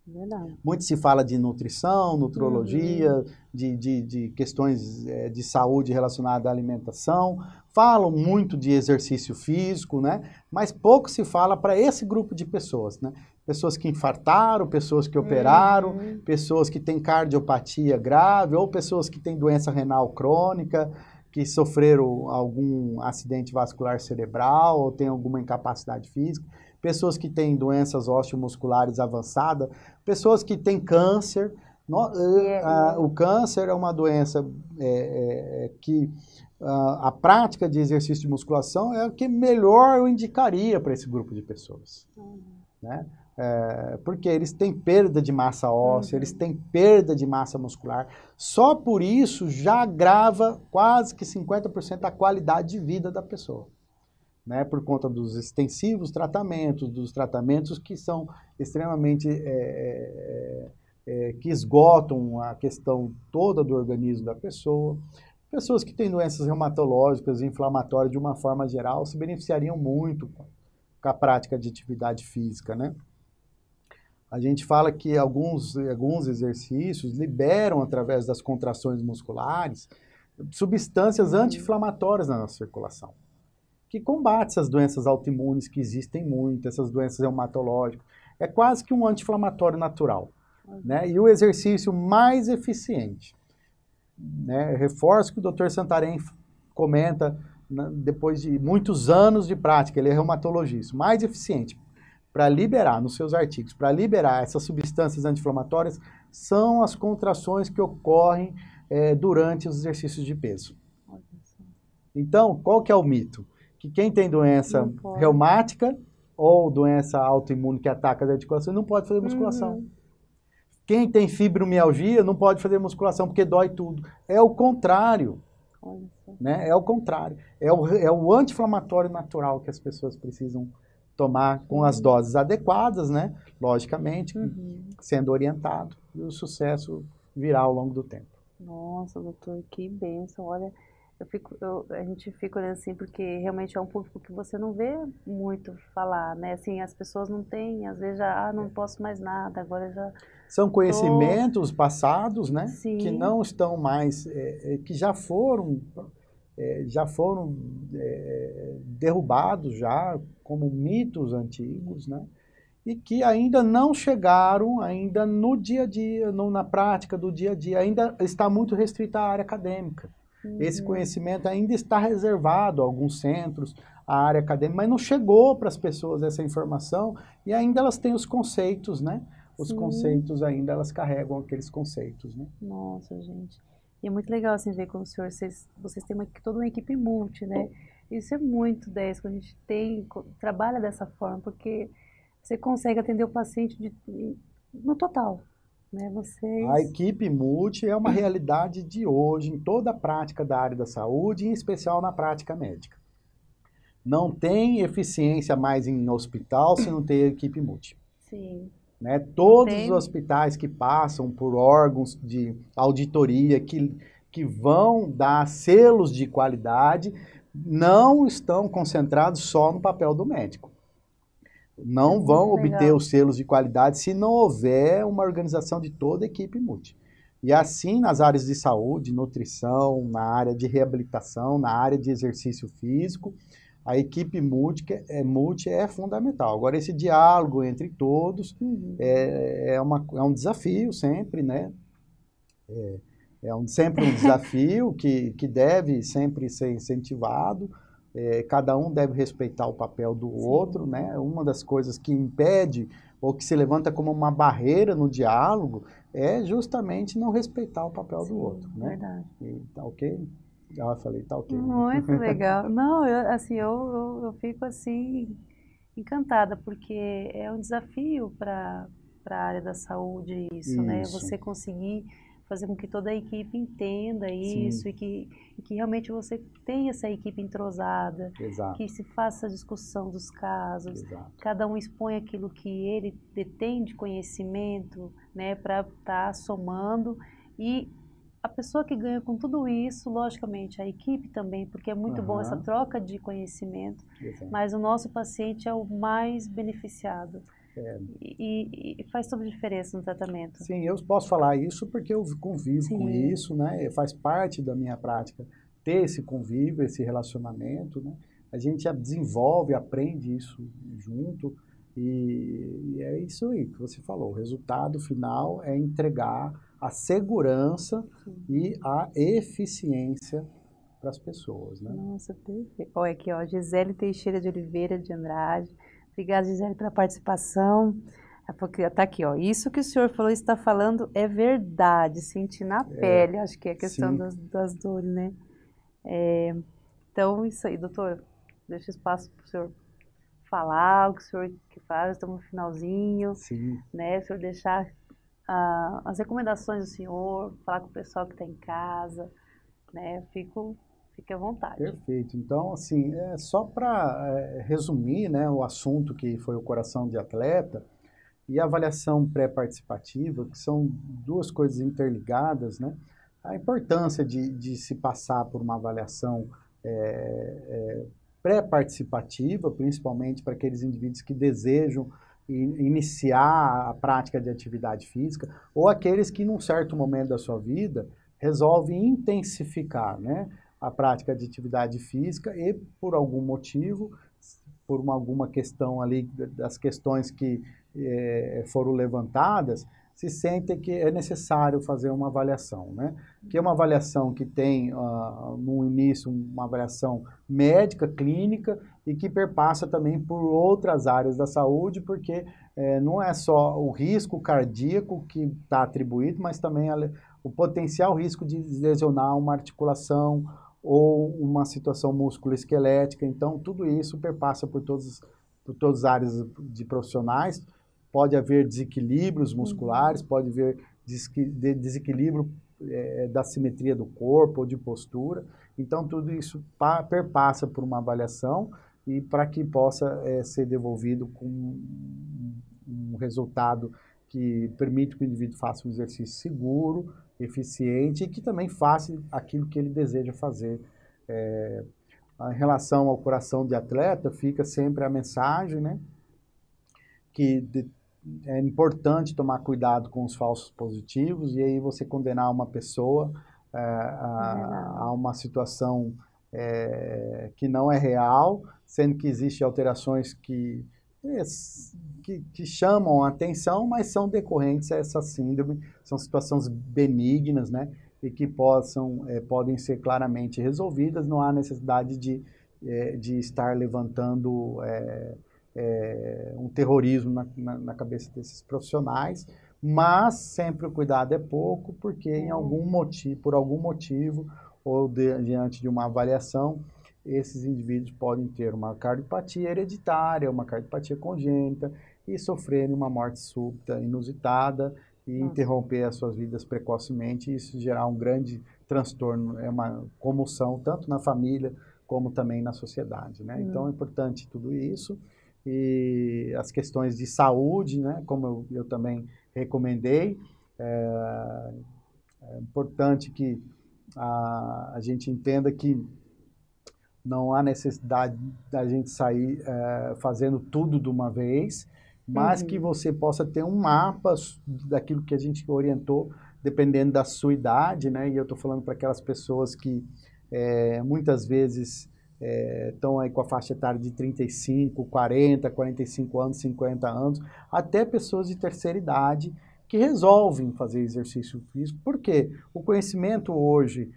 Verdade. Muito se fala de nutrição, nutrologia, de questões de saúde relacionadas à alimentação, falam muito de exercício físico, né? Mas pouco se fala para esse grupo de pessoas, né? Pessoas que infartaram, pessoas que operaram, pessoas que têm cardiopatia grave ou pessoas que têm doença renal crônica, que sofreram algum acidente vascular cerebral ou têm alguma incapacidade física, pessoas que têm doenças osteomusculares avançadas, pessoas que têm câncer. O câncer é uma doença que a prática de exercício de musculação é o que melhor eu indicaria para esse grupo de pessoas, né? Porque eles têm perda de massa óssea, eles têm perda de massa muscular. Só por isso já agrava quase que 50% a qualidade de vida da pessoa, né? Por conta dos extensivos tratamentos, dos tratamentos que são extremamente que esgotam a questão toda do organismo da pessoa. Pessoas que têm doenças reumatológicas e inflamatórias de uma forma geral se beneficiariam muito com a prática de atividade física, né? A gente fala que alguns exercícios liberam, através das contrações musculares, substâncias anti-inflamatórias na nossa circulação, que combate essas doenças autoimunes que existem muito, essas doenças reumatológicas. É quase que um anti-inflamatório natural, né? E o exercício mais eficiente, né? Reforço que o Dr. Santarém comenta, né, depois de muitos anos de prática, ele é reumatologista, mais eficiente para liberar, nos seus artigos, para liberar essas substâncias anti-inflamatórias, são as contrações que ocorrem durante os exercícios de peso. Então, qual que é o mito? Que quem tem doença reumática ou doença autoimune que ataca as articulações não pode fazer musculação. Quem tem fibromialgia não pode fazer musculação porque dói tudo. É o contrário. Né? É o contrário. É o anti-inflamatório natural que as pessoas precisam tomar com as doses adequadas, né? Logicamente, sendo orientado, e o sucesso virá ao longo do tempo. Nossa, doutor, que bênção. Olha, a gente fica olhando assim, porque realmente é um público que você não vê muito falar, né? Assim, as pessoas não têm, às vezes já, não posso mais nada, agora já... São conhecimentos passados, né? Sim. Que não estão mais, que já foram derrubados já como mitos antigos, né? E que ainda não chegaram ainda no dia a dia, na prática do dia a dia, ainda está muito restrita à área acadêmica. Esse conhecimento ainda está reservado a alguns centros, à área acadêmica, mas não chegou para as pessoas essa informação e ainda elas têm os conceitos, né? Os conceitos ainda, elas carregam aqueles conceitos, né? Nossa, gente. E é muito legal, assim, ver como vocês têm toda uma equipe multi, né? Isso é muito 10 quando a gente trabalha dessa forma, porque você consegue atender o paciente no total, né? A equipe multi é uma realidade de hoje em toda a prática da área da saúde, em especial na prática médica. Não tem eficiência mais em hospital se não tem equipe multi. Sim. Né? Todos os hospitais que passam por órgãos de auditoria que vão dar selos de qualidade não estão concentrados só no papel do médico. Não vão obter os selos de qualidade se não houver uma organização de toda a equipe multi. E assim, nas áreas de saúde, nutrição, na área de reabilitação, na área de exercício físico, a equipe multi é fundamental. Agora, esse diálogo entre todos é um desafio sempre, né? Sempre um desafio que deve sempre ser incentivado. Cada um deve respeitar o papel do outro, né? Uma das coisas que impede ou que se levanta como uma barreira no diálogo é justamente não respeitar o papel do outro, né? Verdade. E, tá ok? Já falei, tá ok. Muito legal. Não, eu fico assim encantada, porque é um desafio para a área da saúde isso, né? Você conseguir fazer com que toda a equipe entenda isso e que realmente você tenha essa equipe entrosada, que se faça a discussão dos casos, cada um expõe aquilo que ele detém de conhecimento, né, para estar somando, e a pessoa que ganha com tudo isso, logicamente, a equipe também, porque é muito bom essa troca de conhecimento, mas o nosso paciente é o mais beneficiado. E faz toda a diferença no tratamento. Sim, eu posso falar isso porque eu convivo com isso, né? Faz parte da minha prática ter esse convívio, esse relacionamento, né? A gente desenvolve, aprende isso junto e é isso aí que você falou. O resultado final é entregar a segurança e a eficiência para as pessoas, né? Nossa, perfeito. Olha aqui, ó, Gisele Teixeira de Oliveira de Andrade. Obrigada, Gisele, pela participação. Está aqui, ó. Isso que o senhor falou, está falando é verdade, senti na pele, acho que é a questão das dores, né? Então, isso aí, doutor, deixa espaço para o senhor falar, o que o senhor que faz, estamos no finalzinho, né? O senhor deixar as recomendações do senhor, falar com o pessoal que está em casa, né? Fique à vontade. Perfeito. Então, assim, só para resumir, né, o assunto que foi o coração de atleta e a avaliação pré-participativa, que são duas coisas interligadas, né? A importância de se passar por uma avaliação pré-participativa, principalmente para aqueles indivíduos que desejam iniciar a prática de atividade física, ou aqueles que, num certo momento da sua vida, resolvem intensificar, né, a prática de atividade física e, por algum motivo, por alguma questão ali, das questões que foram levantadas, se sentem que é necessário fazer uma avaliação, né? Que é uma avaliação que tem, no início, uma avaliação médica, clínica, e que perpassa também por outras áreas da saúde, porque não é só o risco cardíaco que está atribuído, mas também o potencial risco de lesionar uma articulação ou uma situação musculoesquelética. Então, tudo isso perpassa por todas as áreas de profissionais, pode haver desequilíbrios musculares, pode haver desequilíbrio da simetria do corpo ou de postura. Então, tudo isso perpassa por uma avaliação e para que possa ser devolvido com um resultado que permite que o indivíduo faça um exercício seguro, eficiente e que também faça aquilo que ele deseja fazer. Em relação ao coração de atleta, fica sempre a mensagem, né, que é importante tomar cuidado com os falsos positivos e aí você condenar uma pessoa a uma situação que não é real, sendo que existem alterações que chamam a atenção, mas são decorrentes a essa síndrome, são situações benignas, né, e que podem ser claramente resolvidas, não há necessidade de estar levantando um terrorismo na cabeça desses profissionais, mas sempre o cuidado é pouco, porque por algum motivo, ou diante de uma avaliação, esses indivíduos podem ter uma cardiopatia hereditária, uma cardiopatia congênita, e sofrerem uma morte súbita, inusitada, e interromper as suas vidas precocemente, e isso gerar um grande transtorno, uma comoção, tanto na família, como também na sociedade, né? Então é importante tudo isso. E as questões de saúde, né, como eu também recomendei, é importante que a gente entenda que não há necessidade da gente sair fazendo tudo de uma vez, mas que você possa ter um mapa daquilo que a gente orientou, dependendo da sua idade, né? E eu estou falando para aquelas pessoas que muitas vezes estão aí com a faixa etária de 35, 40, 45 anos, 50 anos, até pessoas de terceira idade que resolvem fazer exercício físico, porque o conhecimento hoje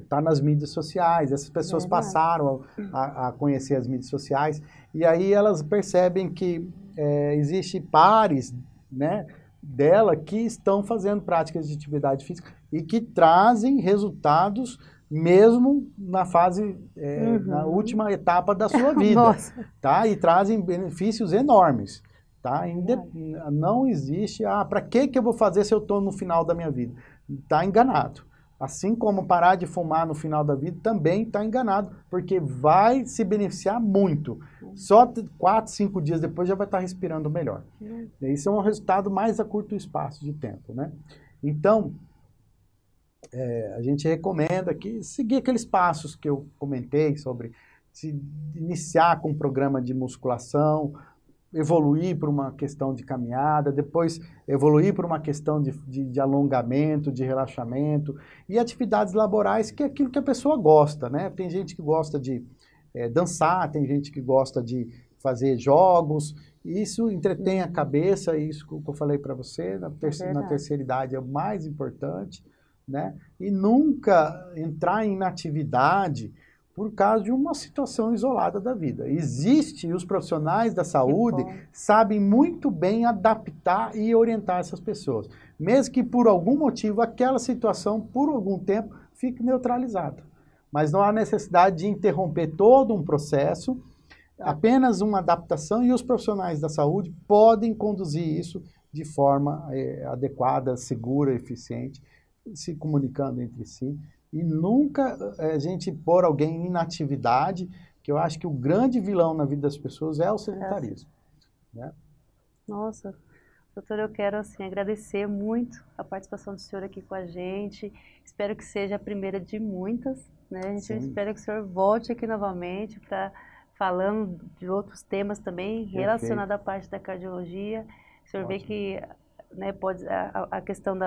está nas mídias sociais, essas pessoas passaram a conhecer as mídias sociais, e aí elas percebem que existem pares, né, dela que estão fazendo práticas de atividade física e que trazem resultados mesmo na fase, na última etapa da sua vida, tá? E trazem benefícios enormes, tá? Não existe, para que eu vou fazer se eu estou no final da minha vida? Está enganado. Assim como parar de fumar no final da vida, também está enganado, porque vai se beneficiar muito. Só 4, 5 dias depois já vai estar respirando melhor. Isso é um resultado mais a curto espaço de tempo, né? Então, a gente recomenda que seguir aqueles passos que eu comentei sobre se iniciar com um programa de musculação, evoluir para uma questão de caminhada, depois evoluir para uma questão de alongamento, de relaxamento e atividades laborais, que é aquilo que a pessoa gosta, né? Tem gente que gosta de dançar, tem gente que gosta de fazer jogos, isso entretém a cabeça, isso que eu falei para você, na terceira idade é o mais importante, né? E nunca entrar em inatividade por causa de uma situação isolada da vida. Existe, e os profissionais da saúde sabem muito bem adaptar e orientar essas pessoas. Mesmo que por algum motivo aquela situação, por algum tempo, fique neutralizada. Mas não há necessidade de interromper todo um processo, apenas uma adaptação, e os profissionais da saúde podem conduzir isso de forma adequada, segura, eficiente, se comunicando entre si. E nunca a gente pôr alguém em inatividade, que eu acho que o grande vilão na vida das pessoas é o sedentarismo. Né? Nossa, doutor, eu quero assim, agradecer muito a participação do senhor aqui com a gente. Espero que seja a primeira de muitas, né? A gente espera que o senhor volte aqui novamente para falando de outros temas também relacionados à parte da cardiologia. O senhor vê que, né, pode a questão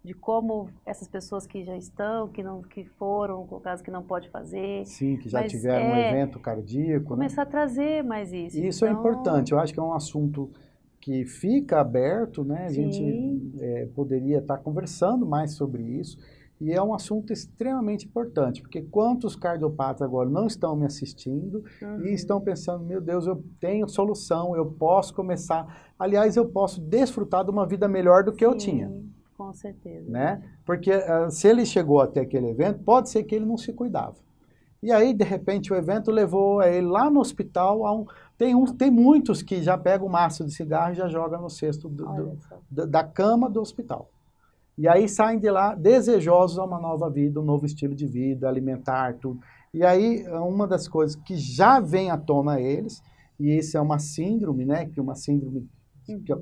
de como essas pessoas que já estão, que foram, no caso que não pode fazer. Sim, que já tiveram um evento cardíaco. Começar a trazer mais isso. Isso então, é importante, eu acho que é um assunto que fica aberto, né? A gente poderia estar conversando mais sobre isso, e é um assunto extremamente importante, porque quantos cardiopatas agora não estão me assistindo e estão pensando, meu Deus, eu tenho solução, eu posso começar, aliás, eu posso desfrutar de uma vida melhor do que eu tinha. Com certeza. Né? Porque se ele chegou até aquele evento, pode ser que ele não se cuidava. E aí, de repente, o evento levou ele lá no hospital. Tem muitos que já pegam o maço de cigarro e já jogam no cesto da cama do hospital. E aí saem de lá desejosos a uma nova vida, um novo estilo de vida, alimentar, tudo. E aí, uma das coisas que já vem à tona a eles, e isso é uma síndrome, né? Que é uma síndrome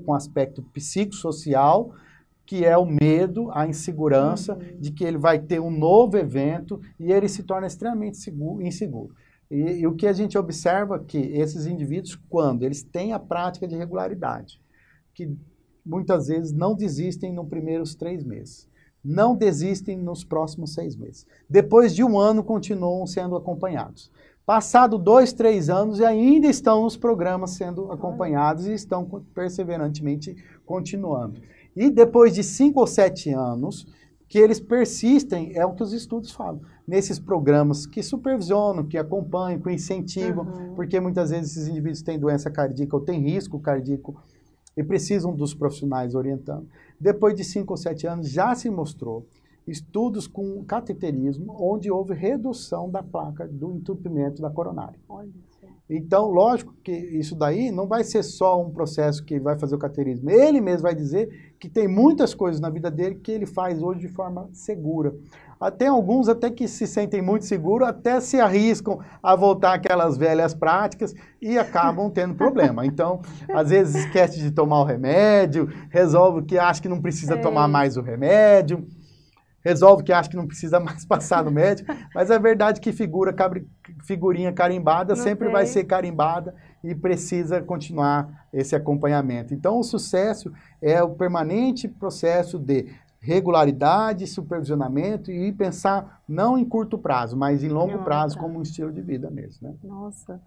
com aspecto psicossocial, que é o medo, a insegurança de que ele vai ter um novo evento e ele se torna extremamente inseguro. E o que a gente observa é que esses indivíduos, quando eles têm a prática de regularidade, que muitas vezes não desistem nos primeiros 3 meses, não desistem nos próximos 6 meses. Depois de 1 ano, continuam sendo acompanhados. Passado 2, 3 anos e ainda estão nos programas sendo acompanhados e estão perseverantemente continuando. E depois de 5 ou 7 anos, que eles persistem, é o que os estudos falam, nesses programas que supervisionam, que acompanham, que incentivam, porque muitas vezes esses indivíduos têm doença cardíaca ou têm risco cardíaco e precisam dos profissionais orientando. Depois de 5 ou 7 anos, já se mostrou estudos com cateterismo, onde houve redução da placa do entupimento da coronária. Então, lógico que isso daí não vai ser só um processo que vai fazer o cateterismo. Ele mesmo vai dizer que tem muitas coisas na vida dele que ele faz hoje de forma segura. Tem alguns até que se sentem muito seguros, até se arriscam a voltar àquelas velhas práticas e acabam tendo problema. Então, às vezes esquece de tomar o remédio, resolve que acha que não precisa tomar mais o remédio, resolve que acha que não precisa mais passar no médico, mas é verdade que figurinha carimbada sempre vai ser carimbada e precisa continuar esse acompanhamento. Então, o sucesso é o permanente processo de regularidade, supervisionamento e pensar não em curto prazo, mas em longo prazo como um estilo de vida mesmo, né? Nossa,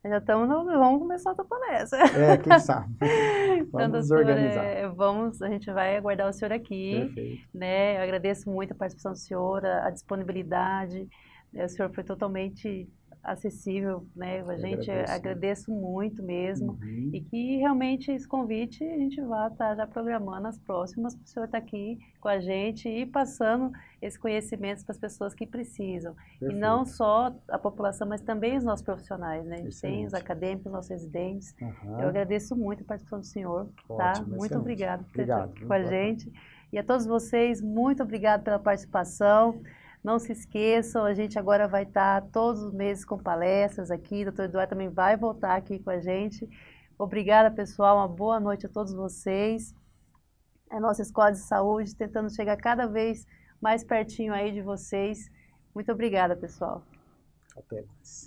já estamos, vamos começar a tua palestra. Quem sabe? Vamos nos organizar. A gente vai aguardar o senhor aqui. Perfeito. Né? Eu agradeço muito a participação do senhor, a disponibilidade. O senhor foi totalmente acessível, né? A gente agradeço muito mesmo. E que realmente esse convite a gente vai estar já programando as próximas para o senhor estar aqui com a gente e passando esse conhecimento para as pessoas que precisam. Perfeito. E não só a população, mas também os nossos profissionais, né? A gente tem os acadêmicos, os nossos residentes. Eu agradeço muito a participação do senhor. Ótimo, muito obrigado por ter estado aqui com a gente. E a todos vocês, muito obrigado pela participação. Não se esqueçam, a gente agora vai estar todos os meses com palestras aqui, o Dr. Eduardo também vai voltar aqui com a gente. Obrigada, pessoal, uma boa noite a todos vocês. A nossa Escola de Saúde tentando chegar cada vez mais pertinho aí de vocês. Muito obrigada, pessoal. Até mais.